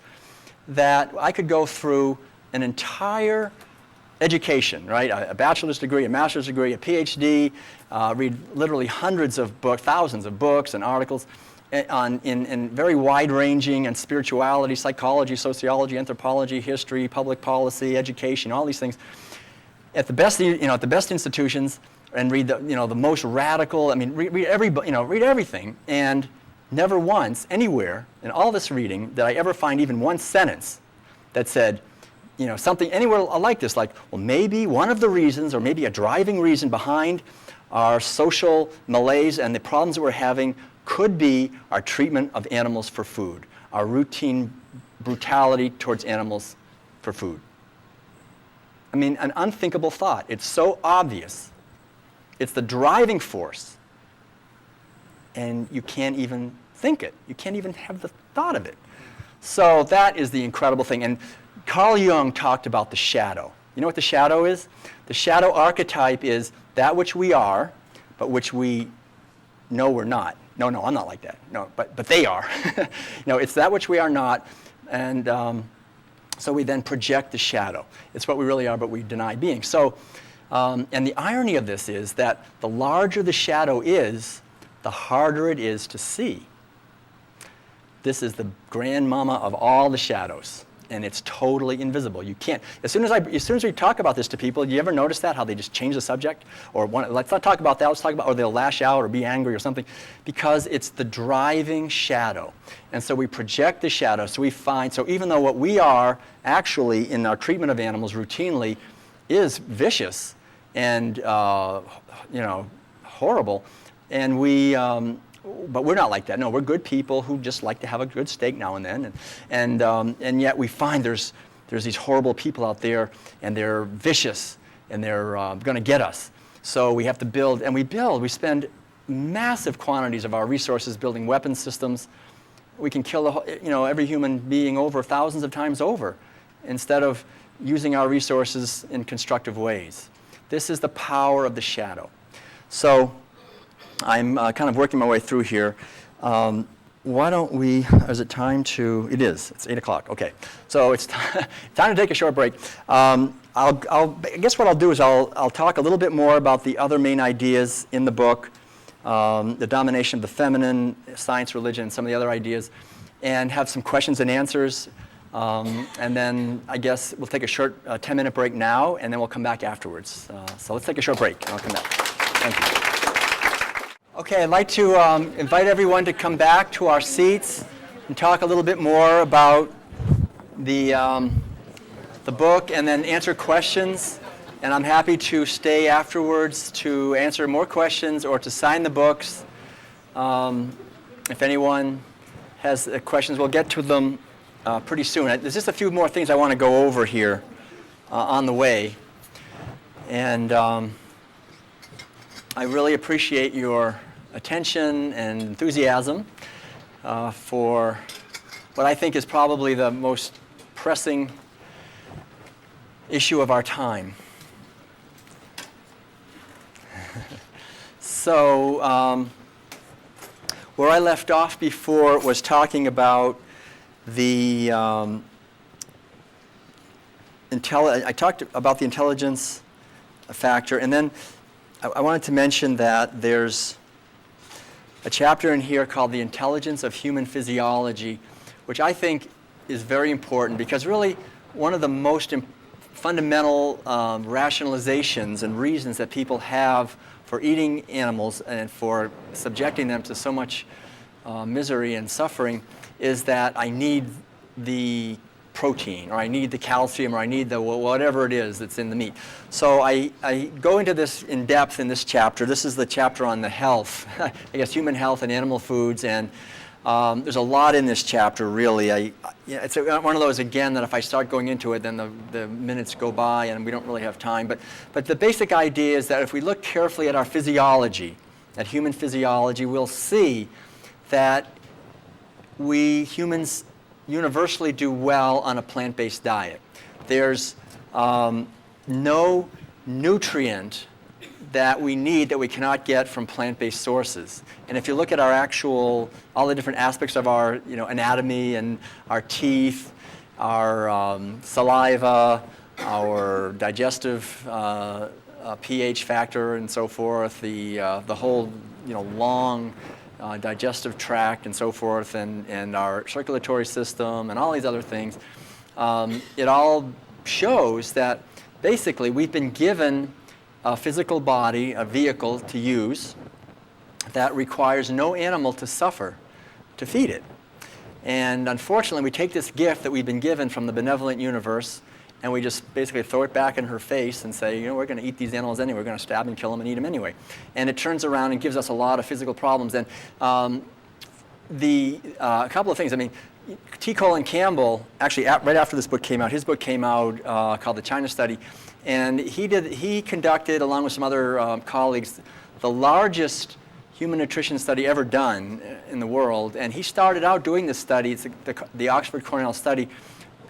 S2: that I could go through an entire education, right? A bachelor's degree, a master's degree, a PhD, read literally hundreds of books, thousands of books and articles in very wide-ranging and spirituality, psychology, sociology, anthropology, history, public policy, education, all these things. At the best, you know, at the best institutions, and read the, you know, the most radical. I mean, read everything, and never once anywhere in all this reading did I ever find even one sentence that said, you know, something anywhere like this, like, well, maybe one of the reasons, or maybe a driving reason behind our social malaise and the problems that we're having could be our treatment of animals for food, our routine brutality towards animals for food. I mean, an unthinkable thought. It's so obvious. It's the driving force, and you can't even think it. You can't even have the thought of it. So that is the incredible thing. And Carl Jung talked about the shadow. You know what the shadow is? The shadow archetype is that which we are, but which we know we're not. No, I'm not like that. No, but they are. No, it's that which we are not, and so we then project the shadow. It's what we really are, but we deny being. So, and the irony of this is that the larger the shadow is, the harder it is to see. This is the grandmama of all the shadows, and it's totally invisible. You can't. As soon as we talk about this to people, do you ever notice that, how they just change the subject, or let's not talk about that. Let's talk about, or they'll lash out or be angry or something, because it's the driving shadow, and so we project the shadow. So we find. So even though what we are actually in our treatment of animals routinely is vicious and you know, horrible, and we. But we're not like that. No, we're good people who just like to have a good steak now and then, and yet we find there's these horrible people out there, and they're vicious, and they're going to get us. So we have to build, and we spend massive quantities of our resources building weapon systems. We can kill every human being over thousands of times over, instead of using our resources in constructive ways. This is the power of the shadow. So I'm kind of working my way through here. Why don't we, is it time to, it is, it's 8 o'clock, okay. So it's time to take a short break. I guess what I'll do is I'll talk a little bit more about the other main ideas in the book, the domination of the feminine, science, religion, and some of the other ideas, and have some questions and answers. And then I guess we'll take a short 10-minute break now, and then we'll come back afterwards. So let's take a short break, and I'll come back. Thank you. Okay, I'd like to invite everyone to come back to our seats and talk a little bit more about the book, and then answer questions. And I'm happy to stay afterwards to answer more questions or to sign the books. If anyone has questions, we'll get to them pretty soon. There's just a few more things I want to go over here on the way. And I really appreciate your attention and enthusiasm for what I think is probably the most pressing issue of our time. So where I left off before was talking about the I talked about the intelligence factor, and then I wanted to mention that there's a chapter in here called The Intelligence of Human Physiology, which I think is very important, because really one of the most fundamental rationalizations and reasons that people have for eating animals and for subjecting them to so much misery and suffering is that I need the protein, or I need the calcium, or I need the whatever it is that's in the meat. So I go into this in depth in this chapter. This is the chapter on the health, I guess human health and animal foods, and there's a lot in this chapter, really. It's one of those, again, that if I start going into it, then the minutes go by and we don't really have time. But the basic idea is that if we look carefully at our physiology, at human physiology, we'll see that we humans universally do well on a plant-based diet. There's no nutrient that we need that we cannot get from plant-based sources. And if you look at our all the different aspects of our anatomy and our teeth, our saliva, our digestive pH factor and so forth, the whole long digestive tract and so forth, and our circulatory system and all these other things, it all shows that basically we've been given a physical body, a vehicle to use that requires no animal to suffer to feed it. And unfortunately, we take this gift that we've been given from the benevolent universe and we just basically throw it back in her face and say, we're going to eat these animals anyway. We're going to stab and kill them and eat them anyway. And it turns around and gives us a lot of physical problems. And a couple of things. I mean, T. Colin Campbell, actually right after this book came out, his book came out called The China Study. And he conducted, along with some other colleagues, the largest human nutrition study ever done in the world. And he started out doing this study, it's the Oxford Cornell study,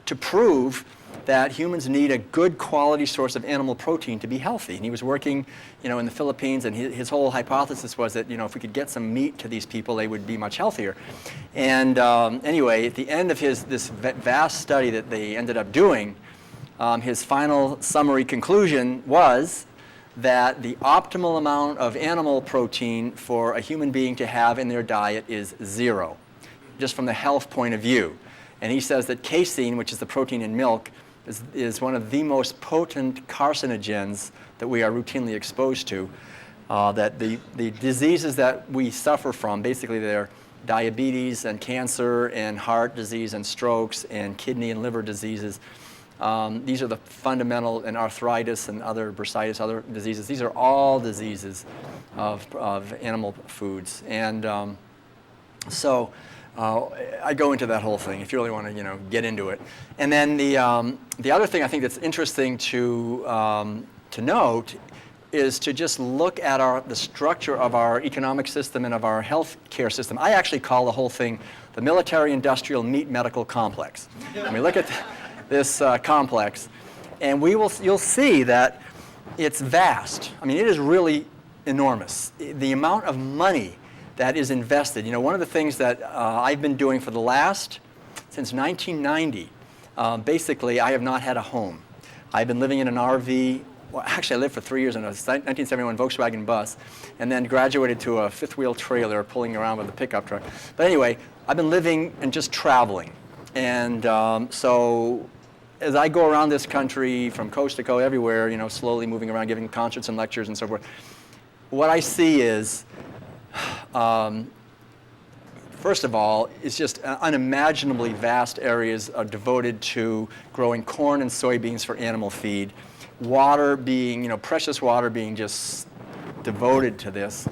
S2: to prove that humans need a good quality source of animal protein to be healthy. And he was working, in the Philippines, and his whole hypothesis was that, if we could get some meat to these people, they would be much healthier. And anyway, at the end of this vast study that they ended up doing, his final summary conclusion was that the optimal amount of animal protein for a human being to have in their diet is 0, just from the health point of view. And he says that casein, which is the protein in milk, is one of the most potent carcinogens that we are routinely exposed to. That the diseases that we suffer from, basically they're diabetes and cancer and heart disease and strokes and kidney and liver diseases. These are the fundamental, and arthritis and other bursitis, other diseases. These are all diseases of animal foods. And so I go into that whole thing if you really want to get into it. And then the other thing I think that's interesting to note is to just look at the structure of our economic system and of our health care system. I actually call the whole thing the military-industrial meat-medical complex. I mean, look at this complex, and you'll see that it's vast. I mean, it is really enormous. The amount of money that is invested. One of the things that I've been doing since 1990, basically I have not had a home. I've been living in an RV. Well, actually, I lived for 3 years in a 1971 Volkswagen bus, and then graduated to a fifth-wheel trailer pulling around with a pickup truck. But anyway, I've been living and just traveling. And so as I go around this country from coast to coast, everywhere, slowly moving around, giving concerts and lectures and so forth, what I see is, first of all, it's just unimaginably vast areas are devoted to growing corn and soybeans for animal feed. Water being, precious water being just devoted to this,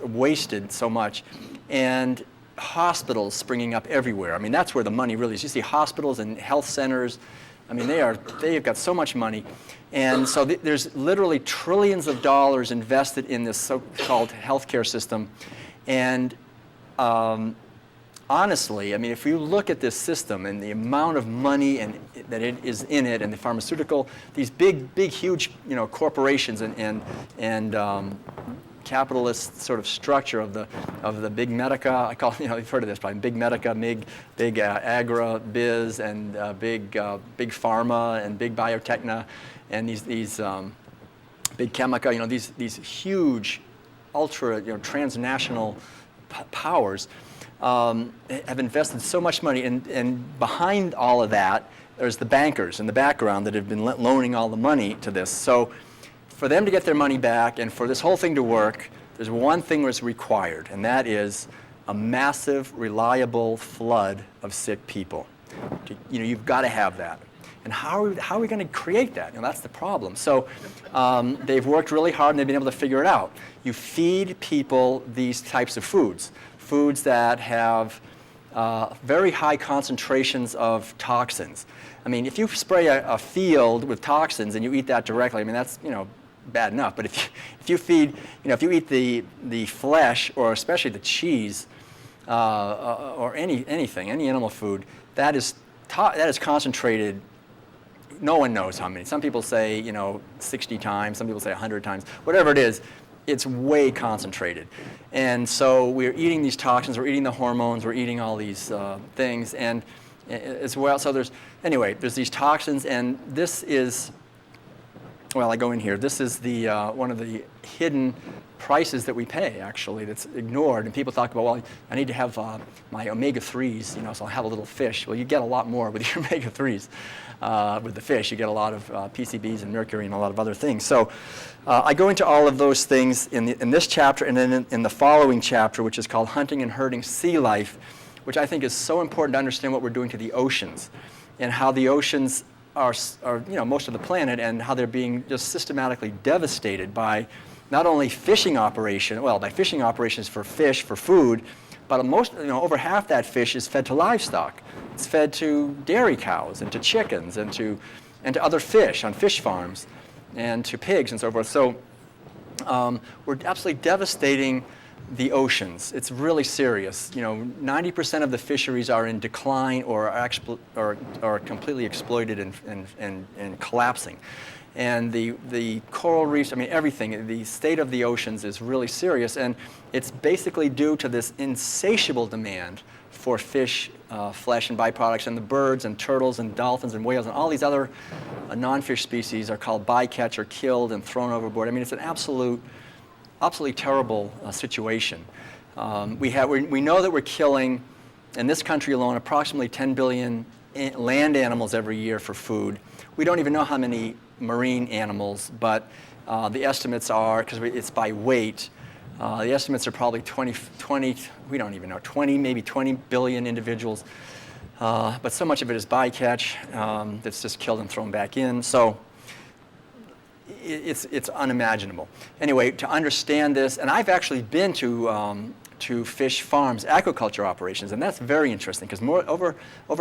S2: wasted so much. And hospitals springing up everywhere. I mean, that's where the money really is. You see hospitals and health centers. I mean, they've got so much money. And so there's literally trillions of dollars invested in this so-called healthcare system. And honestly, I mean, if you look at this system and the amount of money that it is in it, and the pharmaceutical, these big, huge, corporations and capitalist sort of structure of the big medica, I call, you've heard of this probably, big medica, big agri biz, and big pharma and big biotechna, and these big chemica, these huge, ultra, transnational powers have invested so much money, and behind all of that, there's the bankers in the background that have been loaning all the money to this. So for them to get their money back and for this whole thing to work, there's one thing that's required, and that is a massive, reliable flood of sick people. You've got to have that. And how are we going to create that? That's the problem. So they've worked really hard and they've been able to figure it out. You feed people these types of foods that have very high concentrations of toxins. I mean, if you spray a field with toxins and you eat that directly, I mean, that's, bad enough. But if you feed, if you eat the flesh, or especially the cheese, or any animal food, that is concentrated. No one knows how many. Some people say, 60 times. Some people say 100 times. Whatever it is, it's way concentrated. And so we're eating these toxins. We're eating the hormones. We're eating all these things. And as well, so there's these toxins. And this is, I go in here. This is the one of the hidden prices that we pay, actually, that's ignored. And people talk about, I need to have my omega-3s, so I'll have a little fish. Well, you get a lot more with your omega-3s. With the fish, you get a lot of PCBs and mercury and a lot of other things. So I go into all of those things in this chapter, and then in the following chapter, which is called Hunting and Herding Sea Life, which I think is so important to understand what we're doing to the oceans, and how the oceans are most of the planet, and how they're being just systematically devastated by not only fishing operation, by fishing operations for fish, for food, but over half that fish is fed to livestock. It's fed to dairy cows and to chickens and to other fish on fish farms and to pigs and so forth. So we're absolutely devastating the oceans. It's really serious. 90% of the fisheries are in decline or are completely exploited and collapsing. And the coral reefs, everything, the state of the oceans is really serious, and it's basically due to this insatiable demand for fish, flesh and byproducts, and the birds and turtles and dolphins and whales and all these other non-fish species are called bycatch or killed and thrown overboard. It's an absolutely terrible situation. We know that we're killing, in this country alone, approximately 10 billion land animals every year for food. We don't even know how many marine animals, but the estimates are, because it's by weight, the estimates are probably 20, we don't even know, 20, maybe 20 billion individuals. But so much of it is bycatch that's just killed and thrown back in. So it's unimaginable. Anyway, to understand this, and I've actually been to fish farms, aquaculture operations, and that's very interesting, because over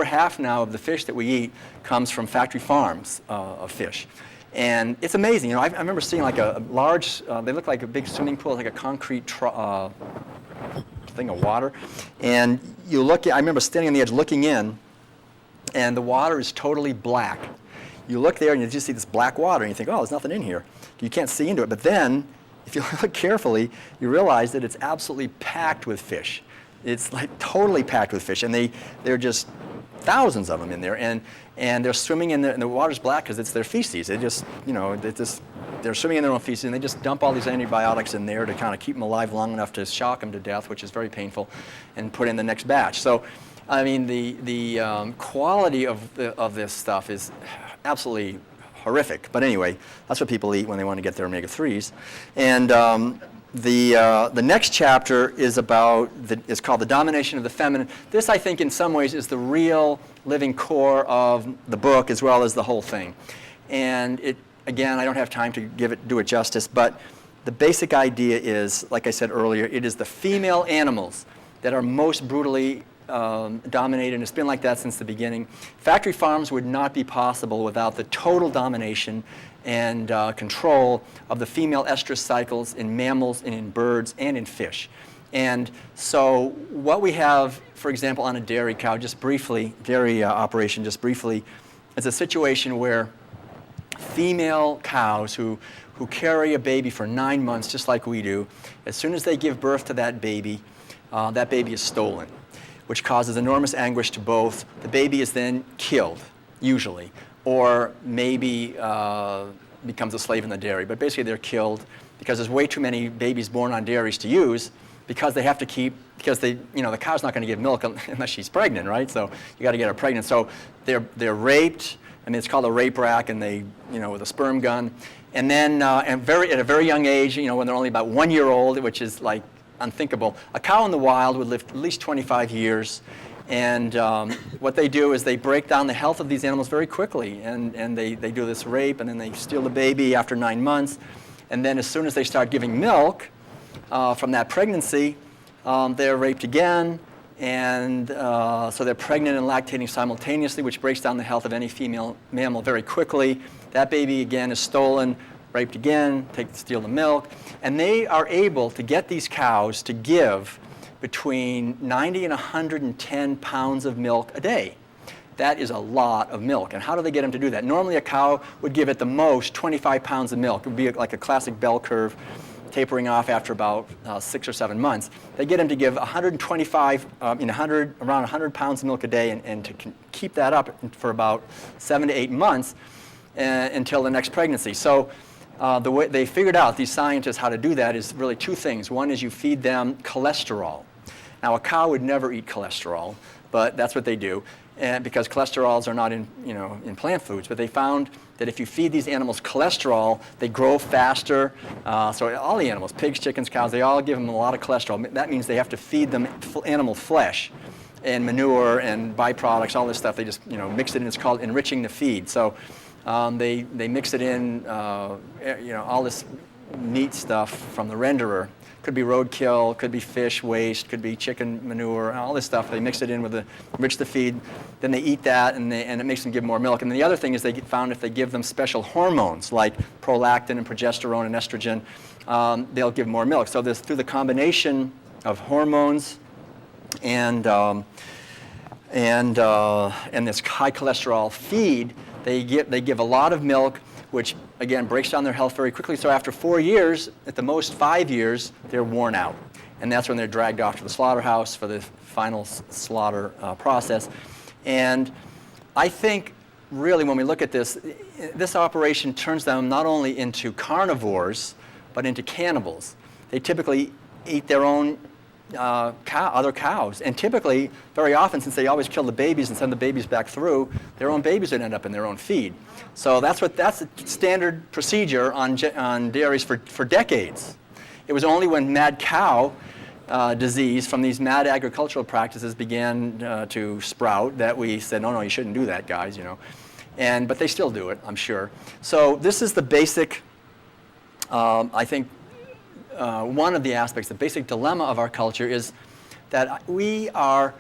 S2: half now of the fish that we eat comes from factory farms of fish. And it's amazing. I remember seeing like a large, they look like a big swimming pool, like a concrete thing of water. And I remember standing on the edge looking in, and the water is totally black. You look there and you just see this black water, and you think, there's nothing in here. You can't see into it. But then, if you look carefully, you realize that it's absolutely packed with fish. It's like totally packed with fish, and they're just thousands of them in there, and they're swimming in there, and the water's black because it's their feces. They're swimming in their own feces, and they just dump all these antibiotics in there to kind of keep them alive long enough to shock them to death, which is very painful, and put in the next batch. So, the quality of this stuff is absolutely horrific. But anyway, that's what people eat when they want to get their omega-3s. And the next chapter is called The Domination of the Feminine. This, I think, in some ways is the real living core of the book as well as the whole thing. And again, I don't have time to do it justice, but the basic idea is, like I said earlier, it is the female animals that are most brutally dominated, and it's been like that since the beginning. Factory farms would not be possible without the total domination and control of the female estrus cycles in mammals and in birds and in fish. And so what we have, for example, on a dairy cow, dairy operation, just briefly, is a situation where female cows who carry a baby for 9 months, just like we do, as soon as they give birth to that baby is stolen, which causes enormous anguish to both. The baby is then killed, usually, or maybe becomes a slave in the dairy. But basically they're killed because there's way too many babies born on dairies to use, because they have to the cow's not going to give milk unless she's pregnant, right? So you got to get her pregnant. So they're raped. It's called a rape rack, and they, with a sperm gun. And then at a very young age, when they're only about 1 year old, which is like unthinkable. A cow in the wild would live at least 25 years. And what they do is they break down the health of these animals very quickly. And they do this rape, and then they steal the baby after 9 months. And then as soon as they start giving milk from that pregnancy, they're raped again. And so they're pregnant and lactating simultaneously, which breaks down the health of any female mammal very quickly. That baby again is stolen, raped again, steal the milk. And they are able to get these cows to give between 90 and 110 pounds of milk a day. That is a lot of milk. And how do they get them to do that? Normally a cow would give at the most 25 pounds of milk. It would be like a classic bell curve, tapering off after about 6 or 7 months. They get them to give 125, around 100 pounds of milk a day, and to keep that up for about 7 to 8 months until the next pregnancy. So the way they figured out, these scientists, how to do that is really two things. One is you feed them cholesterol. Now a cow would never eat cholesterol, but that's what they do, and because cholesterols are not in plant foods. But they found that if you feed these animals cholesterol, they grow faster. So all the animals, pigs, chickens, cows, they all give them a lot of cholesterol. That means they have to feed them animal flesh and manure and byproducts, all this stuff. They just mix it in. It's called enriching the feed. So they mix it in, all this meat stuff from the renderer. Could be roadkill, could be fish waste, could be chicken manure, all this stuff. They mix it in with enrich the feed. Then they eat that, and it makes them give more milk. And the other thing is they found if they give them special hormones like prolactin and progesterone and estrogen, they'll give more milk. So through the combination of hormones and this high cholesterol feed, they give a lot of milk, which again breaks down their health very quickly. So after 4 years, at the most 5 years, they're worn out. And that's when they're dragged off to the slaughterhouse for the final slaughter process. And I think really when we look at this operation turns them not only into carnivores, but into cannibals. They typically eat their own other cows. And typically, very often, since they always kill the babies and send the babies back through, their own babies would end up in their own feed. So that's the standard procedure on dairies for decades. It was only when mad cow disease from these mad agricultural practices began to sprout that we said, no, you shouldn't do that, guys, but they still do it, I'm sure. So this is the basic, I think, one of the aspects, the basic dilemma of our culture is that we are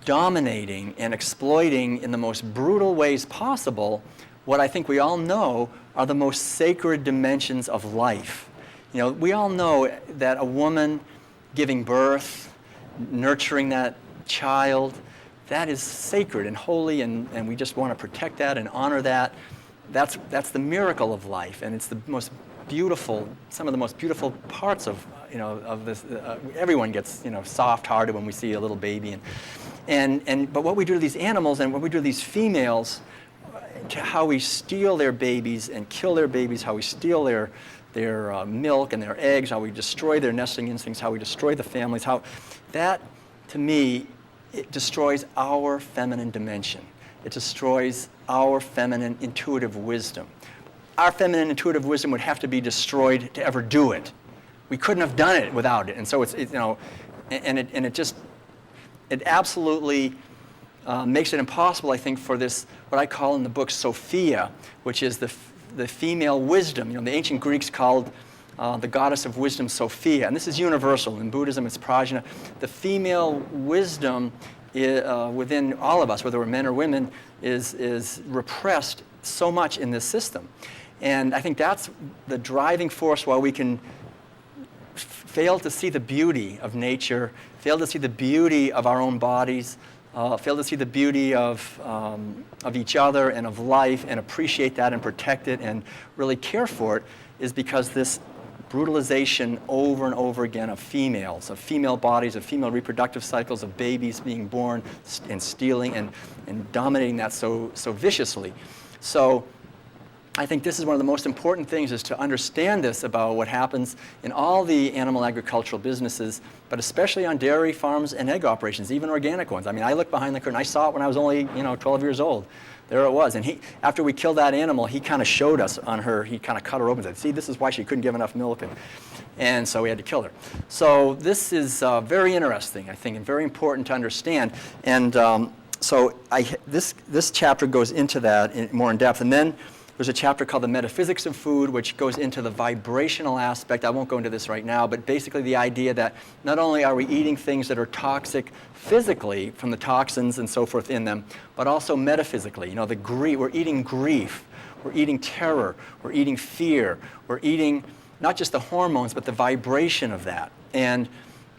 S2: dominating and exploiting in the most brutal ways possible what I think we all know are the most sacred dimensions of life. We all know that a woman giving birth, nurturing that child, that is sacred and holy, and we just want to protect that and honor that. That's the miracle of life, and it's the most beautiful, some of the most beautiful parts of this. Everyone gets soft-hearted when we see a little baby, but what we do to these animals and what we do to these females, to how we steal their babies and kill their babies, how we steal their milk and their eggs, how we destroy their nesting instincts, how we destroy the families, how that, to me, it destroys our feminine dimension. It destroys our feminine intuitive wisdom. Our feminine intuitive wisdom would have to be destroyed to ever do it. We couldn't have done it without it. And so it absolutely makes it impossible, I think, for this, what I call in the book Sophia, which is the female wisdom. The ancient Greeks called the goddess of wisdom Sophia. And this is universal. In Buddhism, it's prajna. The female wisdom within all of us, whether we're men or women, is repressed so much in this system. And I think that's the driving force why we can fail to see the beauty of nature, fail to see the beauty of our own bodies, fail to see the beauty of each other and of life and appreciate that and protect it and really care for it, is because this brutalization over and over again of females, of female bodies, of female reproductive cycles, of babies being born and stealing and dominating that so viciously. So I think this is one of the most important things, is to understand this about what happens in all the animal agricultural businesses, but especially on dairy farms and egg operations, even organic ones. I mean, I looked behind the curtain. I saw it when I was only 12 years old. There it was. And after we killed that animal, he kind of showed us on her. He kind of cut her open and said, see, this is why she couldn't give enough milk. And so we had to kill her. So this is very interesting, I think, and very important to understand. And this chapter goes into that more in depth. And then there's a chapter called The Metaphysics of Food, which goes into the vibrational aspect. I won't go into this right now, but basically the idea that not only are we eating things that are toxic physically from the toxins and so forth in them, but also metaphysically. We're eating grief, we're eating terror, we're eating fear, we're eating not just the hormones, but the vibration of that. And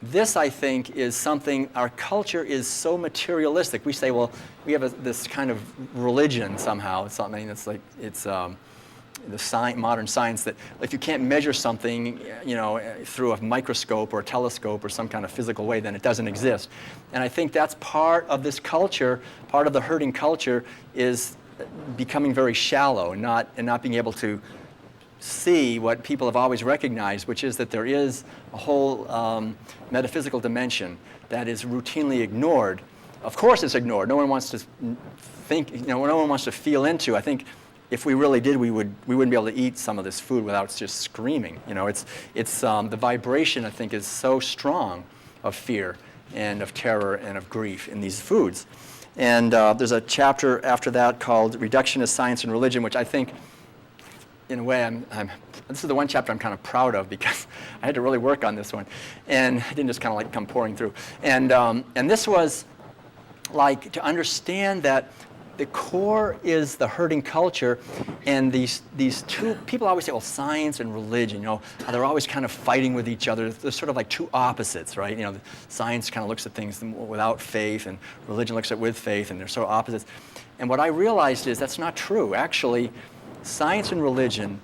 S2: this, I think, is something, our culture is so materialistic. We say, well, we have this kind of religion somehow. It's something that's like, it's modern science, that if you can't measure something, through a microscope or a telescope or some kind of physical way, then it doesn't exist. And I think that's part of this culture, part of the herding culture, is becoming very shallow and not being able to see what people have always recognized, which is that there is a whole metaphysical dimension that is routinely ignored. Of course it's ignored. No one wants to think, no one wants to feel into. I think if we really did, we wouldn't be able to eat some of this food without just screaming. It's the vibration, I think, is so strong of fear and of terror and of grief in these foods. And there's a chapter after that called Reductionist Science and Religion, which I think, in a way, this is the one chapter I'm kind of proud of, because I had to really work on this one, and I didn't just kind of like come pouring through. And this was like to understand that the core is the herding culture, and these two people always say, well, science and religion, they're always kind of fighting with each other. They're sort of like two opposites, right? Science kind of looks at things without faith, and religion looks at with faith, and they're sort of opposites. And what I realized is that's not true. Actually, science and religion,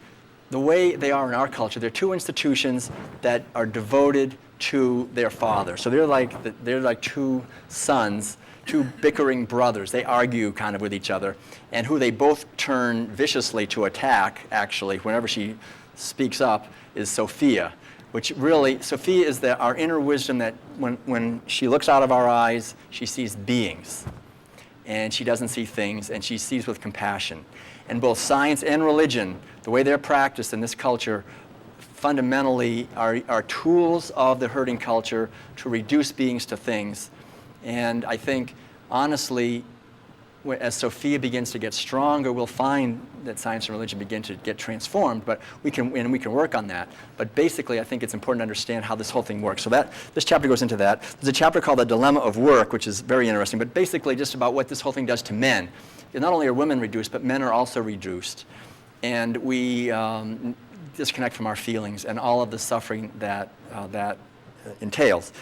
S2: the way they are in our culture, they're two institutions that are devoted to their father. So they're like two sons, two bickering brothers. They argue kind of with each other, and who they both turn viciously to attack, actually, whenever she speaks up, is Sophia, which really, Sophia is our inner wisdom that when she looks out of our eyes, she sees beings, and she doesn't see things, and she sees with compassion. And both science and religion, the way they're practiced in this culture, fundamentally are tools of the herding culture to reduce beings to things. And I think, honestly, as Sophia begins to get stronger, we'll find that science and religion begin to get transformed, but we can work on that. But basically, I think it's important to understand how this whole thing works. So this chapter goes into that. There's a chapter called The Dilemma of Work, which is very interesting, but basically just about what this whole thing does to men. Not only are women reduced, but men are also reduced. And we disconnect from our feelings and all of the suffering that entails.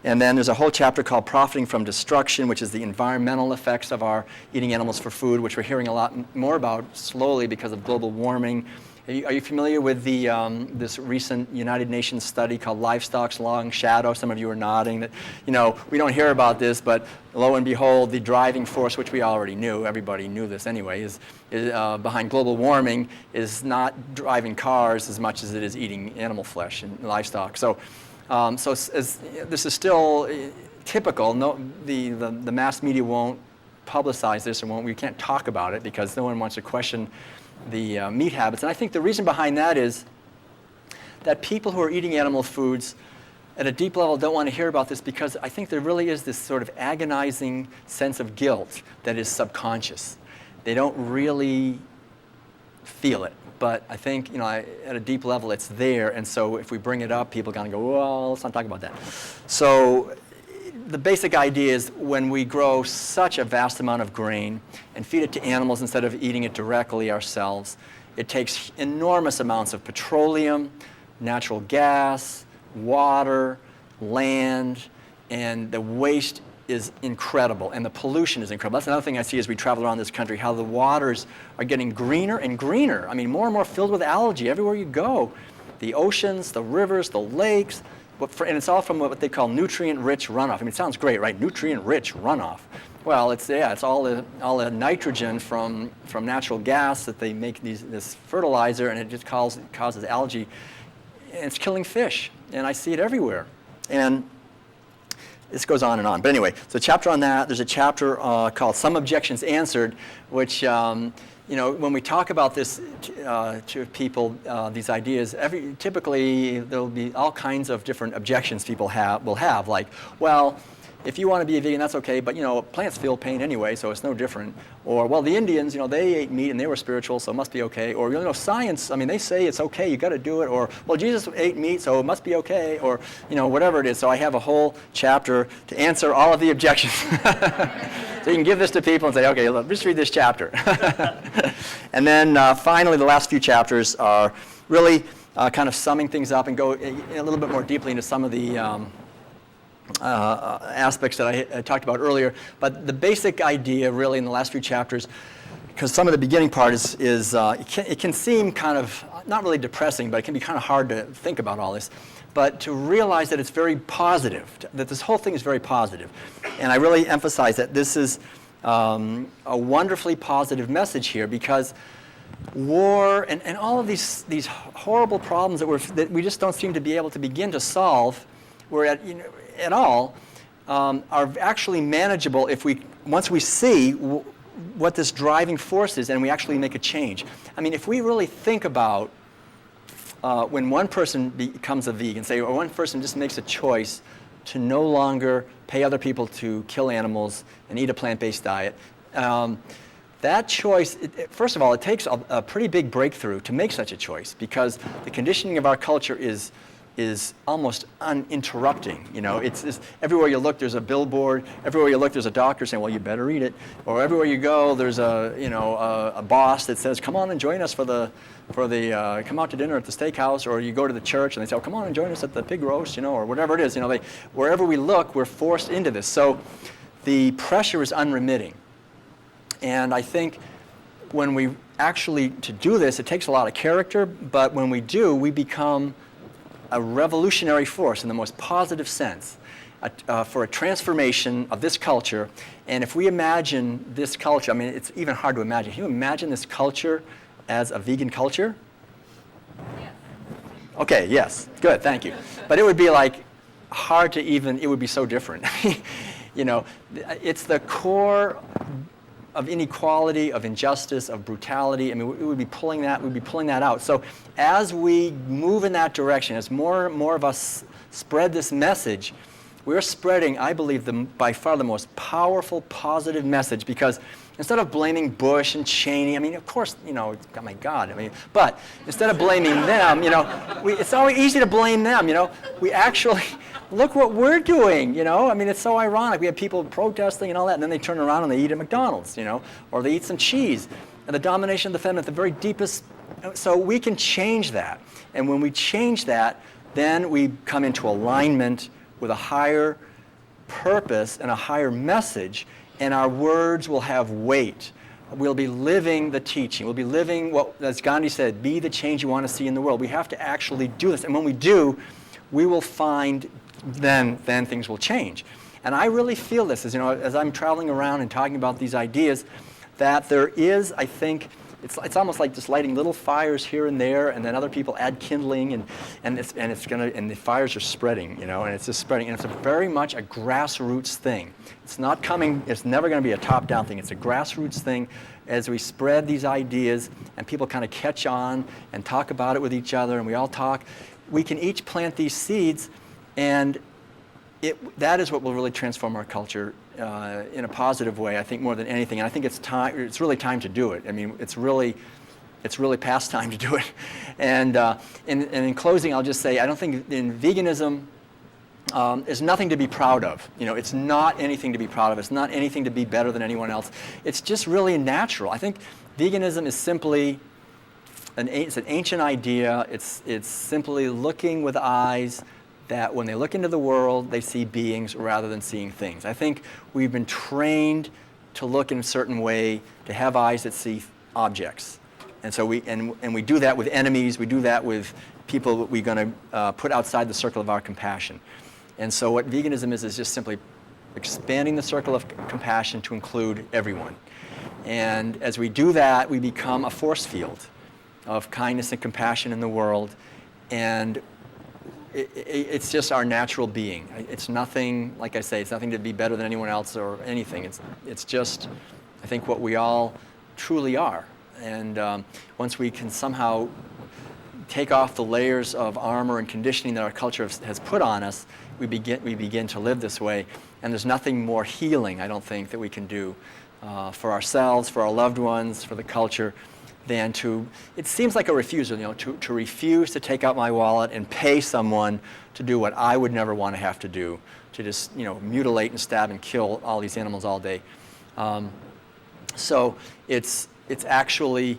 S2: And then there's a whole chapter called Profiting from Destruction, which is the environmental effects of our eating animals for food, which we're hearing a lot more about slowly because of global warming. Are you familiar with this recent United Nations study called Livestock's Long Shadow? Some of you are nodding. That, we don't hear about this, but lo and behold, the driving force, which we already knew, everybody knew this anyway, is behind global warming is not driving cars as much as it is eating animal flesh and livestock. So this is still typical. No, the mass media won't publicize this, and we can't talk about it because no one wants to question the meat habits. And I think the reason behind that is that people who are eating animal foods at a deep level don't want to hear about this, because I think there really is this sort of agonizing sense of guilt that is subconscious. They don't really feel it, but I think at a deep level it's there, and so if we bring it up, people kind of go, well, let's not talk about that. So the basic idea is when we grow such a vast amount of grain and feed it to animals instead of eating it directly ourselves, it takes enormous amounts of petroleum, natural gas, water, land, and the waste is incredible, and the pollution is incredible. That's another thing I see as we travel around this country, how the waters are getting greener and greener. I mean, more and more filled with algae everywhere you go. The oceans, the rivers, the lakes, and it's all from what they call nutrient-rich runoff. I mean, it sounds great, right? Nutrient-rich runoff. Well, it's all the nitrogen from natural gas that they make this fertilizer, and it just causes algae, and it's killing fish. And I see it everywhere. And this goes on and on. But anyway, so a chapter on that. There's a chapter called Some Objections Answered, which when we talk about this to people, these ideas, typically there'll be all kinds of different objections people will have, like, well, if you want to be a vegan, that's okay, but plants feel pain anyway, so it's no different. Or, well, the Indians, they ate meat and they were spiritual, so it must be okay. Or, science, they say it's okay, you got to do it. Or, well, Jesus ate meat, so it must be okay. Or, whatever it is. So I have a whole chapter to answer all of the objections. So you can give this to people and say, okay, look, just read this chapter. And then finally, the last few chapters are really kind of summing things up and go a little bit more deeply into some of the aspects that I talked about earlier. But the basic idea really in the last few chapters, because some of the beginning part is it can seem kind of not really depressing, but it can be kind of hard to think about all this. But to realize that it's very positive, that this whole thing is very positive. And I really emphasize that this is a wonderfully positive message here, because war and all of these horrible problems that we just don't seem to be able to begin to solve at all are actually manageable once we see what this driving force is and we actually make a change. If we really think about when one person becomes a vegan, or one person just makes a choice to no longer pay other people to kill animals and eat a plant-based diet, that choice, first of all, it takes a pretty big breakthrough to make such a choice, because the conditioning of our culture is almost uninterrupting. It's everywhere you look, there's a billboard. Everywhere you look, there's a doctor saying, "Well, you better eat it." Or everywhere you go, there's a boss that says, "Come on and join us come out to dinner at the steakhouse." Or you go to the church and they say, "Oh, come on and join us at the pig roast," or whatever it is. Wherever we look, we're forced into this. So the pressure is unremitting. And I think when we to do this, it takes a lot of character. But when we do, we become a revolutionary force in the most positive sense for a transformation of this culture. And if we imagine this culture, it's even hard to imagine. Can you imagine this culture as a vegan culture? Yes. Okay, yes, good, thank you. But it would be hard to it would be so different. It's the core of inequality, of injustice, of brutality. We'd be pulling that out. So as we move in that direction, as more and more of us spread this message, we're spreading, I believe, by far the most powerful, positive message, because instead of blaming Bush and Cheney, of course, oh my God, but instead of blaming them, it's always easy to blame them, we actually, look what we're doing, it's so ironic. We have people protesting and all that, and then they turn around and they eat at McDonald's, or they eat some cheese, and the domination of the feminine at the very deepest, so we can change that. And when we change that, then we come into alignment with a higher purpose and a higher message, and our words will have weight. We'll be living the teaching. We'll be living what, as Gandhi said, be the change you want to see in the world. We have to actually do this. And when we do, we will find then things will change. And I really feel this, as I'm traveling around and talking about these ideas, that there is, I think, it's almost like just lighting little fires here and there, and then other people add kindling, and the fires are spreading, and it's just spreading, and it's very much a grassroots thing. It's never going to be a top-down thing. It's a grassroots thing. As we spread these ideas, and people kind of catch on and talk about it with each other, and we all talk, we can each plant these seeds, and that is what will really transform our culture in a positive way, I think, more than anything. And I think it's really time to do it. It's really past time to do it. And in closing, I'll just say, I don't think in veganism is nothing to be proud of. It's not anything to be proud of. It's not anything to be better than anyone else. It's just really natural. I think veganism is simply it's an ancient idea. It's simply looking with eyes that when they look into the world, they see beings rather than seeing things. I think we've been trained to look in a certain way, to have eyes that see objects. And so we do that with enemies. We do that with people that we're going to put outside the circle of our compassion. And so what veganism is just simply expanding the circle of compassion to include everyone. And as we do that, we become a force field of kindness and compassion in the world, and it's just our natural being. It's nothing, like I say, it's nothing to be better than anyone else or anything. It's just, I think, what we all truly are. And once we can somehow take off the layers of armor and conditioning that our culture has put on us, we begin to live this way. And there's nothing more healing, I don't think, that we can do for ourselves, for our loved ones, for the culture, than to, it seems like a refusal, to refuse to take out my wallet and pay someone to do what I would never want to have to do, to just, mutilate and stab and kill all these animals all day. So it's actually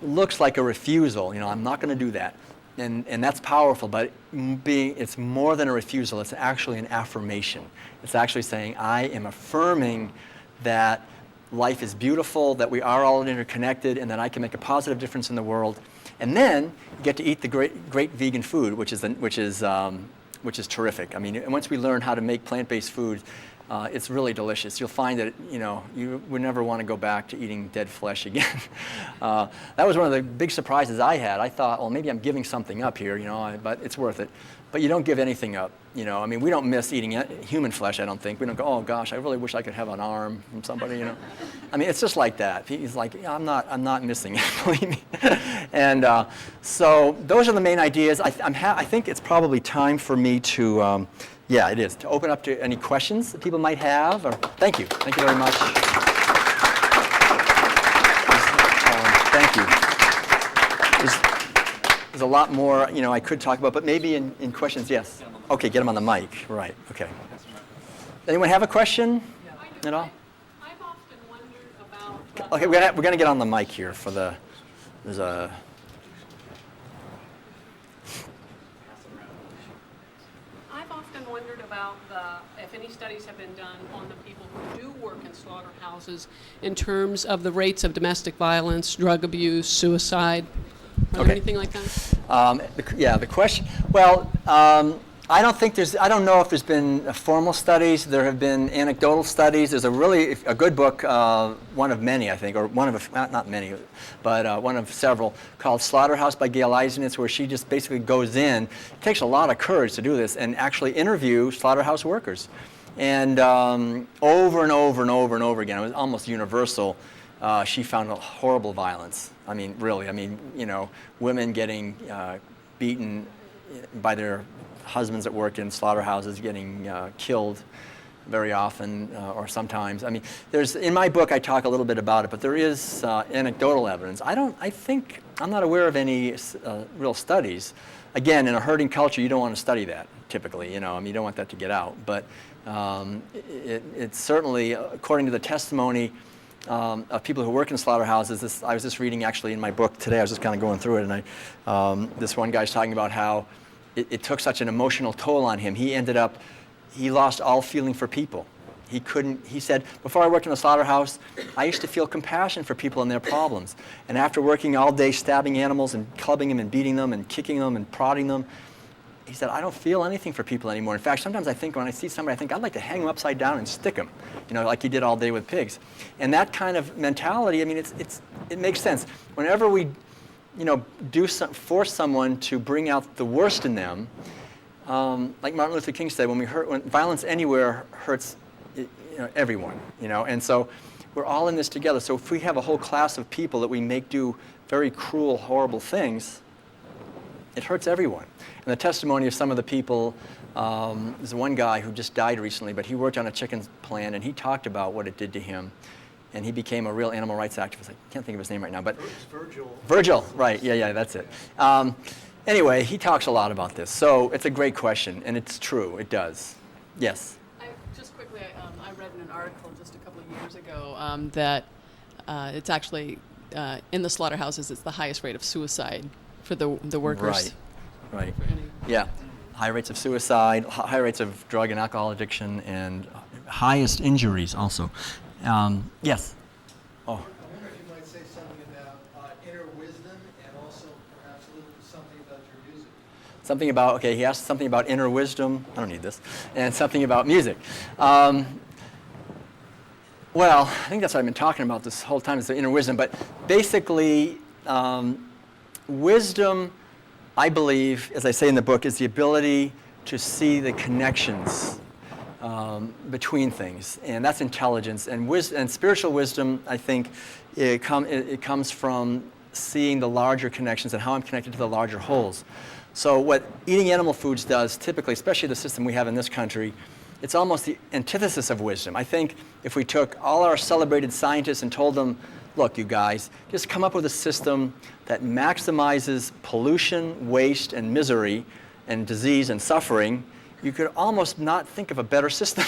S2: looks like a refusal. I'm not going to do that. And that's powerful, but it's more than a refusal. It's actually an affirmation. It's actually saying, I am affirming that life is beautiful, that we are all interconnected, and that I can make a positive difference in the world. And then you get to eat the great vegan food, which is terrific. I mean, once we learn how to make plant-based food, it's really delicious. You'll find that you would never want to go back to eating dead flesh again. That was one of the big surprises I had. I thought, well, maybe I'm giving something up here, but it's worth it. But you don't give anything up. I mean, we don't miss eating human flesh, I don't think. We don't go, oh gosh, I really wish I could have an arm from somebody, I mean, it's just like that. He's like, yeah, I'm not missing it, believe me. And so those are the main ideas. I think it's probably time for me to, yeah, it is, to open up to any questions that people might have. Thank you very much. Thank you. There's a lot more, I could talk about, but maybe in questions, yes. Okay, get them on the mic. Right. Okay. Anyone have a question at all?
S3: I've often wondered about.
S2: Okay, we're gonna get on the mic here for the. There's a.
S3: I've often wondered about if any studies have been done on the people who do work in slaughterhouses in terms of the rates of domestic violence, drug abuse, suicide. Are there anything like that?
S2: The question. Well, I don't know if there's been formal studies. There have been anecdotal studies. There's a good book, one of many, I think, or one of not many, but one of several, called Slaughterhouse by Gail Eisenitz, where she just basically goes in. It takes a lot of courage to do this and actually interview slaughterhouse workers, and over and over and over and over again, it was almost universal. She found horrible violence. I mean, really. I mean, women getting beaten by their husbands that worked in slaughterhouses, getting killed very often or sometimes. I mean, in my book I talk a little bit about it, but there is anecdotal evidence. I'm not aware of any real studies. Again, in a herding culture, you don't want to study that typically. I mean, you don't want that to get out. But it's certainly, according to the testimony of people who work in slaughterhouses. I was just reading actually in my book today. I was just kind of going through it, and this one guy's talking about how it took such an emotional toll on him. He lost all feeling for people. He said, before I worked in a slaughterhouse, I used to feel compassion for people and their problems. And after working all day stabbing animals and clubbing them and beating them and kicking them and prodding them, he said, I don't feel anything for people anymore. In fact, sometimes I think when I see somebody, I think I'd like to hang them upside down and stick them, like he did all day with pigs. And that kind of mentality, I mean, it makes sense. Whenever we, force someone to bring out the worst in them, like Martin Luther King said, when violence anywhere hurts, everyone, and so we're all in this together. So if we have a whole class of people that we make do very cruel, horrible things, it hurts everyone. And the testimony of some of the people, there's one guy who just died recently, but he worked on a chicken plant, and he talked about what it did to him. And he became a real animal rights activist. I can't think of his name right now, but
S4: Virgil.
S2: Virgil, right? Yeah, that's it. Anyway, he talks a lot about this. So it's a great question, and it's true. It does. Yes.
S3: Just quickly, I read in an article just a couple of years ago that it's actually in the slaughterhouses, it's the highest rate of suicide for the workers.
S2: Right. Yeah. High rates of suicide, high rates of drug and alcohol addiction, and highest injuries also. Yes. Oh.
S4: I wonder if you might say something about inner wisdom and also perhaps a little something about your music.
S2: Something about, okay, he asked something about inner wisdom. I don't need this. And something about music. Well, I think that's what I've been talking about this whole time, is the inner wisdom. But basically, wisdom, I believe, as I say in the book, is the ability to see the connections between things. And that's intelligence. And spiritual wisdom, I think, it comes from seeing the larger connections and how I'm connected to the larger wholes. So what eating animal foods does, typically, especially the system we have in this country, it's almost the antithesis of wisdom. I think if we took all our celebrated scientists and told them, look, you guys, just come up with a system that maximizes pollution, waste, and misery, and disease and suffering, you could almost not think of a better system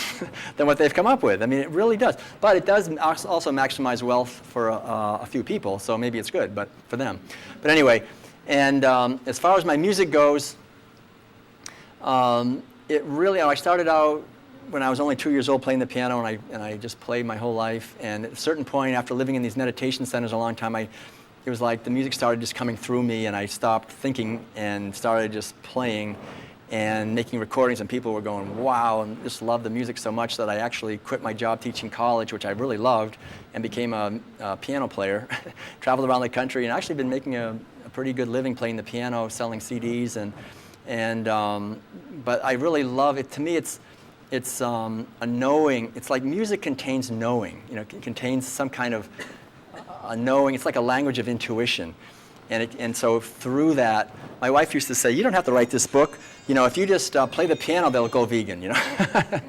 S2: than what they've come up with. I mean, it really does. But it does also maximize wealth for a few people, so maybe it's good, but for them. But anyway, and as far as my music goes, it really, I started out when I was only 2 years old playing the piano, and I just played my whole life. And at a certain point, after living in these meditation centers a long time, it was like the music started just coming through me, and I stopped thinking and started just playing and making recordings, and people were going, wow, and just loved the music so much that I actually quit my job teaching college, which I really loved, and became a piano player. Traveled around the country, and actually been making a pretty good living playing the piano, selling CDs, but I really love it. To me, it's a knowing. It's like music contains knowing. You know, it contains some kind of a knowing. It's like a language of intuition. And so through that, my wife used to say, you don't have to write this book. You know, if you just play the piano, they'll go vegan, you know. I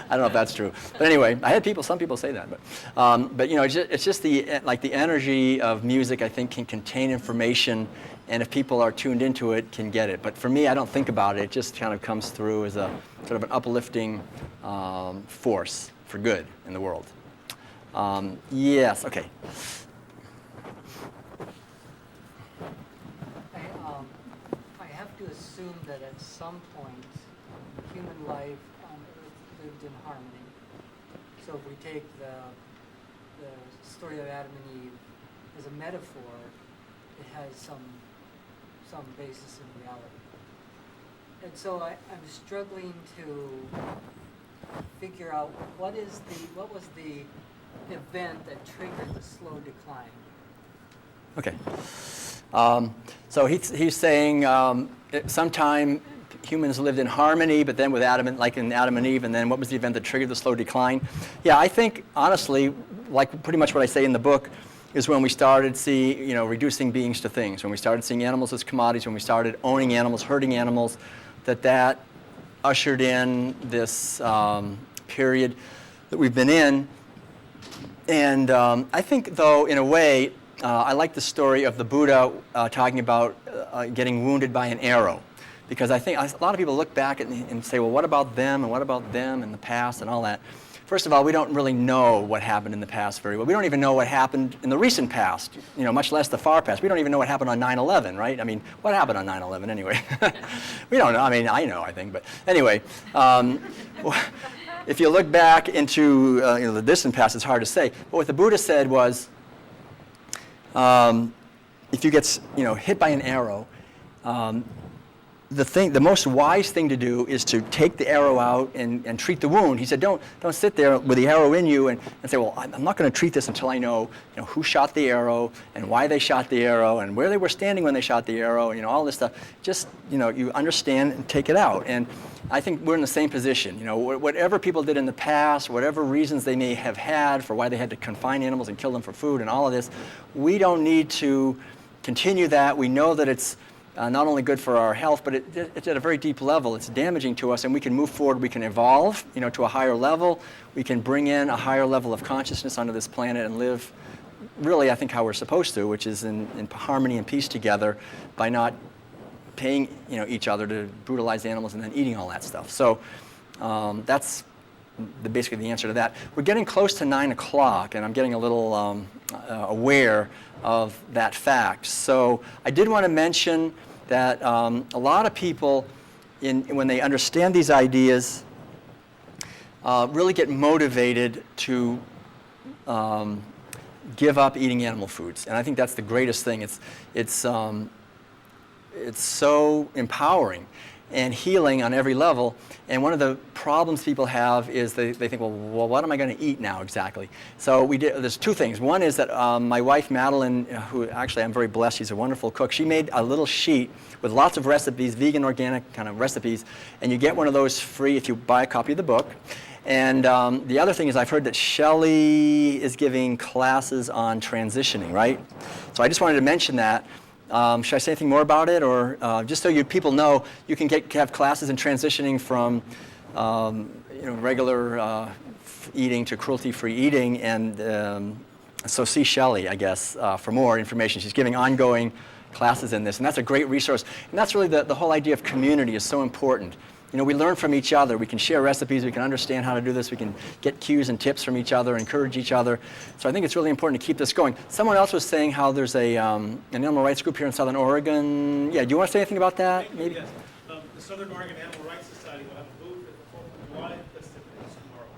S2: don't know if that's true. But anyway, I had some people say that. But you know, it's just the energy of music, I think, can contain information, and if people are tuned into it, can get it. But for me, I don't think about it. It just kind of comes through as a sort of an uplifting force for good in the world. Yes, okay.
S4: I have to assume that at some point, human life on Earth lived in harmony. So if we take the story of Adam and Eve as a metaphor, it has some basis in reality. And so I'm struggling to figure out what was the event that triggered the slow decline.
S2: Okay. So he's saying sometime humans lived in harmony, but then with in Adam and Eve, and then what was the event that triggered the slow decline? Yeah, I think honestly, like pretty much what I say in the book, is when we started reducing beings to things, when we started seeing animals as commodities, when we started owning animals, herding animals, that ushered in this period that we've been in. And I think, though, in a way, I like the story of the Buddha talking about getting wounded by an arrow. Because I think a lot of people look back and say, well, what about them, and what about them in the past and all that? First of all, we don't really know what happened in the past very well. We don't even know what happened in the recent past, much less the far past. We don't even know what happened on 9/11, right? I mean, what happened on 9/11 anyway? We don't know. I mean, I know, I think. But anyway, if you look back into the distant past, it's hard to say. But what the Buddha said was, if you get hit by an arrow, the most wise thing to do is to take the arrow out and treat the wound. He said, don't sit there with the arrow in you and say, well, I'm not going to treat this until I know, who shot the arrow and why they shot the arrow and where they were standing when they shot the arrow, all this stuff. Just, you understand and take it out. And I think we're in the same position. Whatever people did in the past, whatever reasons they may have had for why they had to confine animals and kill them for food and all of this, we don't need to continue that. We know that it's not only good for our health, but it's at a very deep level. It's damaging to us, and we can move forward. We can evolve, to a higher level. We can bring in a higher level of consciousness onto this planet and live, really, I think, how we're supposed to, which is in harmony and peace together, by not paying, each other to brutalize animals and then eating all that stuff. So that's basically the answer to that. We're getting close to 9 o'clock, and I'm getting a little aware of that fact. So I did want to mention that a lot of people, when they understand these ideas, really get motivated to give up eating animal foods. And I think that's the greatest thing. it's so empowering and healing on every level. And one of the problems people have is they think, well, what am I going to eat now exactly? So there's two things. One is that my wife, Madeline, who actually I'm very blessed, she's a wonderful cook, she made a little sheet with lots of recipes, vegan, organic kind of recipes, and you get one of those free if you buy a copy of the book. And the other thing is I've heard that Shelley is giving classes on transitioning, right? So I just wanted to mention that. Should I say anything more about it, or just so people know, you can have classes in transitioning from regular eating to cruelty-free eating, and so see Shelley, I guess, for more information. She's giving ongoing classes in this, and that's a great resource. And that's really the whole idea of community is so important. You know, we learn from each other. We can share recipes. We can understand how to do this. We can get cues and tips from each other, encourage each other. So I think it's really important to keep this going. Someone else was saying how there's an animal rights group here in Southern Oregon. Yeah, do you want to say anything about that? Maybe?
S5: Yes. The Southern Oregon Animal Rights Society will have a booth at the 4th of July festivities tomorrow.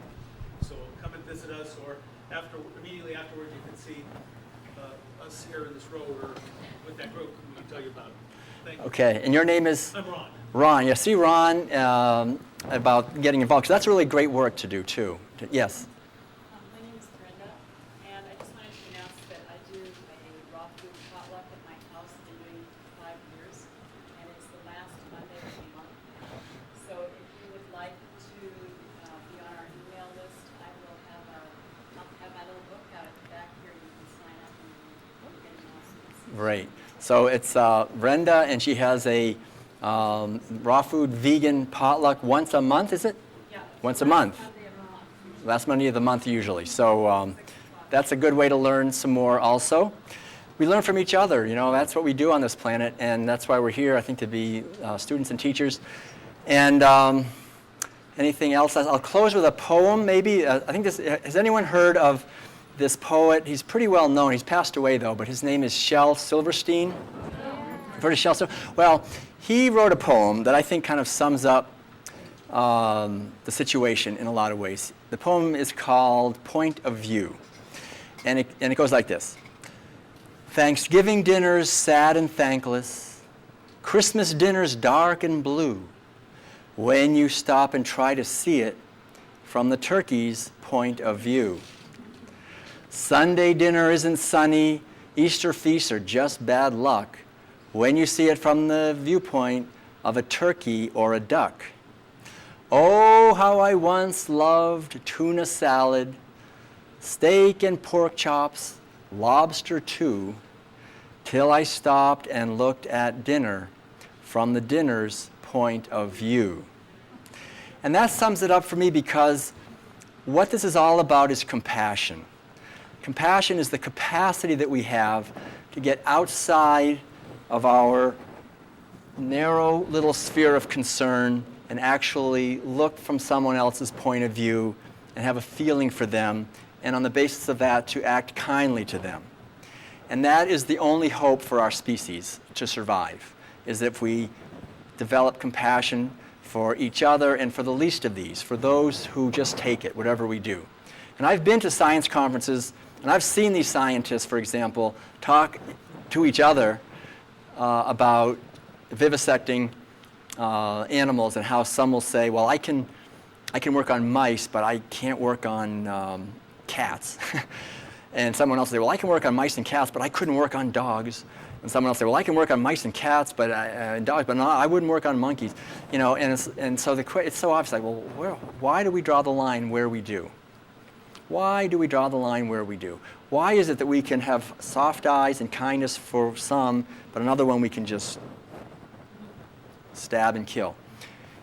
S5: So come and visit us, or immediately afterwards you can see us here in this row or with that group, and we can tell you about it. Thank you.
S2: Okay, and your name is?
S5: I'm Ron.
S2: Ron, yeah, see Ron about getting involved, because that's really great work to do too. Yes?
S6: My name is Brenda, and I just wanted to announce that I do a raw food potluck at my house. I've been doing it for 5 years, and it's the last Monday of the month. So if you would like to be on our email list, I'll have my little book out at the back here. You can sign up and get announcements.
S2: Right. So it's Brenda, and she has a raw food vegan potluck once a month, is it?
S6: Yeah.
S2: Once a month.
S6: Monday of the month.
S2: Last Monday of the month usually. So that's a good way to learn some more also. We learn from each other, you know, that's what we do on this planet, and that's why we're here, I think, to be students and teachers. And anything else? I'll close with a poem, maybe. I think has anyone heard of this poet? He's pretty well known. He's passed away, though, but his name is Shel Silverstein. You've heard of Shel Silverstein? Well, he wrote a poem that I think kind of sums up the situation in a lot of ways. The poem is called Point of View, and it goes like this. Thanksgiving dinners sad and thankless, Christmas dinners dark and blue, when you stop and try to see it from the turkey's point of view. Sunday dinner isn't sunny, Easter feasts are just bad luck, when you see it from the viewpoint of a turkey or a duck. Oh, how I once loved tuna salad, steak and pork chops, lobster too, till I stopped and looked at dinner from the dinner's point of view. And that sums it up for me, because what this is all about is compassion. Compassion is the capacity that we have to get outside of our narrow little sphere of concern and actually look from someone else's point of view and have a feeling for them, and on the basis of that to act kindly to them. And that is the only hope for our species to survive, is if we develop compassion for each other and for the least of these, for those who just take it, whatever we do. And I've been to science conferences, and I've seen these scientists, for example, talk to each other about vivisecting animals, and how some will say, well, I can work on mice, but I can't work on cats. And someone else will say, well, I can work on mice and cats, but I couldn't work on dogs. And someone else will say, well, I can work on mice and cats, but and dogs, but no, I wouldn't work on monkeys. You know, and so it's so obvious, like, well, why do we draw the line where we do? Why do we draw the line where we do? Why is it that we can have soft eyes and kindness for some, but another one we can just stab and kill?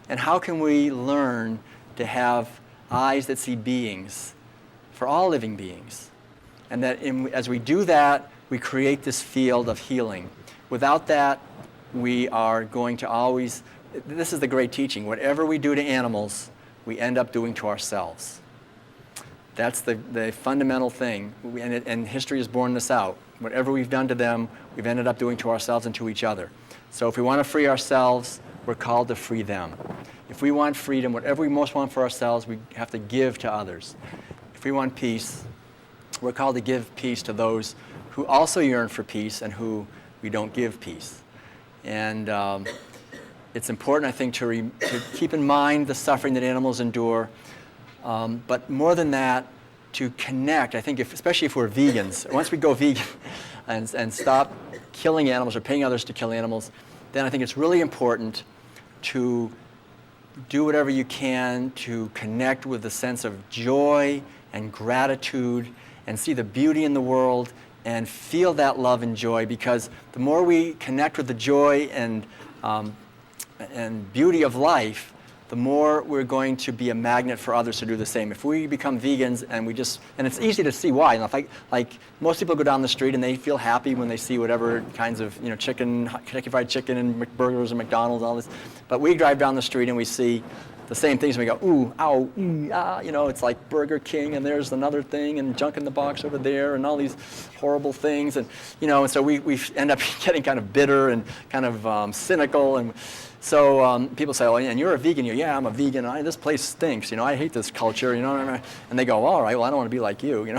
S2: And how can we learn to have eyes that see beings for all living beings? And that as we do that, we create this field of healing. Without that, we are going to always, this is the great teaching, whatever we do to animals, we end up doing to ourselves. That's the fundamental thing, and history has borne this out. Whatever we've done to them, we've ended up doing to ourselves and to each other. So if we want to free ourselves, we're called to free them. If we want freedom, whatever we most want for ourselves, we have to give to others. If we want peace, we're called to give peace to those who also yearn for peace and who we don't give peace. And it's important, I think, to keep in mind the suffering that animals endure. But more than that, to connect. I think, especially if we're vegans, once we go vegan and stop killing animals or paying others to kill animals, then I think it's really important to do whatever you can to connect with the sense of joy and gratitude and see the beauty in the world and feel that love and joy, because the more we connect with the joy and beauty of life, the more we're going to be a magnet for others to do the same. If we become vegans and and it's easy to see why. Like most people go down the street and they feel happy when they see whatever kinds of chicken, Kentucky Fried Chicken and McBurgers and McDonald's, all this. But we drive down the street and we see the same things and we go, ooh, ow, ah, it's like Burger King and there's another thing and junk in the box over there and all these horrible things. And and so we end up getting kind of bitter and kind of cynical. And so people say, oh, and you're a vegan. Yeah, I'm a vegan. This place stinks. I hate this culture. And they go, all right, well, I don't want to be like you.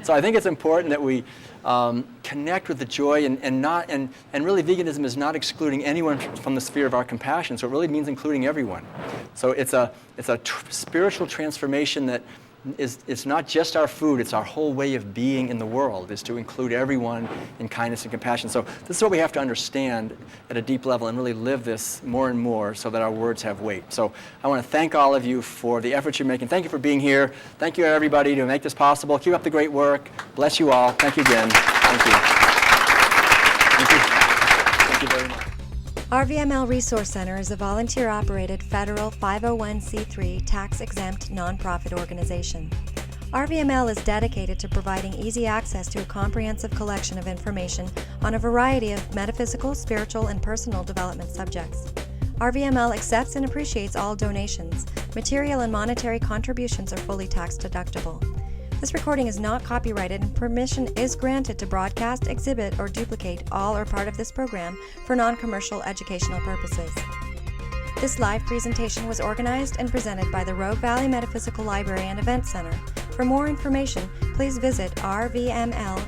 S2: So I think it's important that we connect with the joy and really veganism is not excluding anyone from the sphere of our compassion. So it really means including everyone. So it's a spiritual transformation that it's not just our food, it's our whole way of being in the world, is to include everyone in kindness and compassion. So this is what we have to understand at a deep level and really live this more and more so that our words have weight. So I want to thank all of you for the efforts you're making. Thank you for being here. Thank you, everybody, to make this possible. Keep up the great work. Bless you all. Thank you again. Thank you. Thank you. Thank you very much.
S1: RVML Resource Center is a volunteer-operated federal 501c3 tax-exempt nonprofit organization. RVML is dedicated to providing easy access to a comprehensive collection of information on a variety of metaphysical, spiritual, and personal development subjects. RVML accepts and appreciates all donations. Material and monetary contributions are fully tax-deductible. This recording is not copyrighted and permission is granted to broadcast, exhibit, or duplicate all or part of this program for non-commercial educational purposes. This live presentation was organized and presented by the Rogue Valley Metaphysical Library and Event Center. For more information, please visit rvml.org.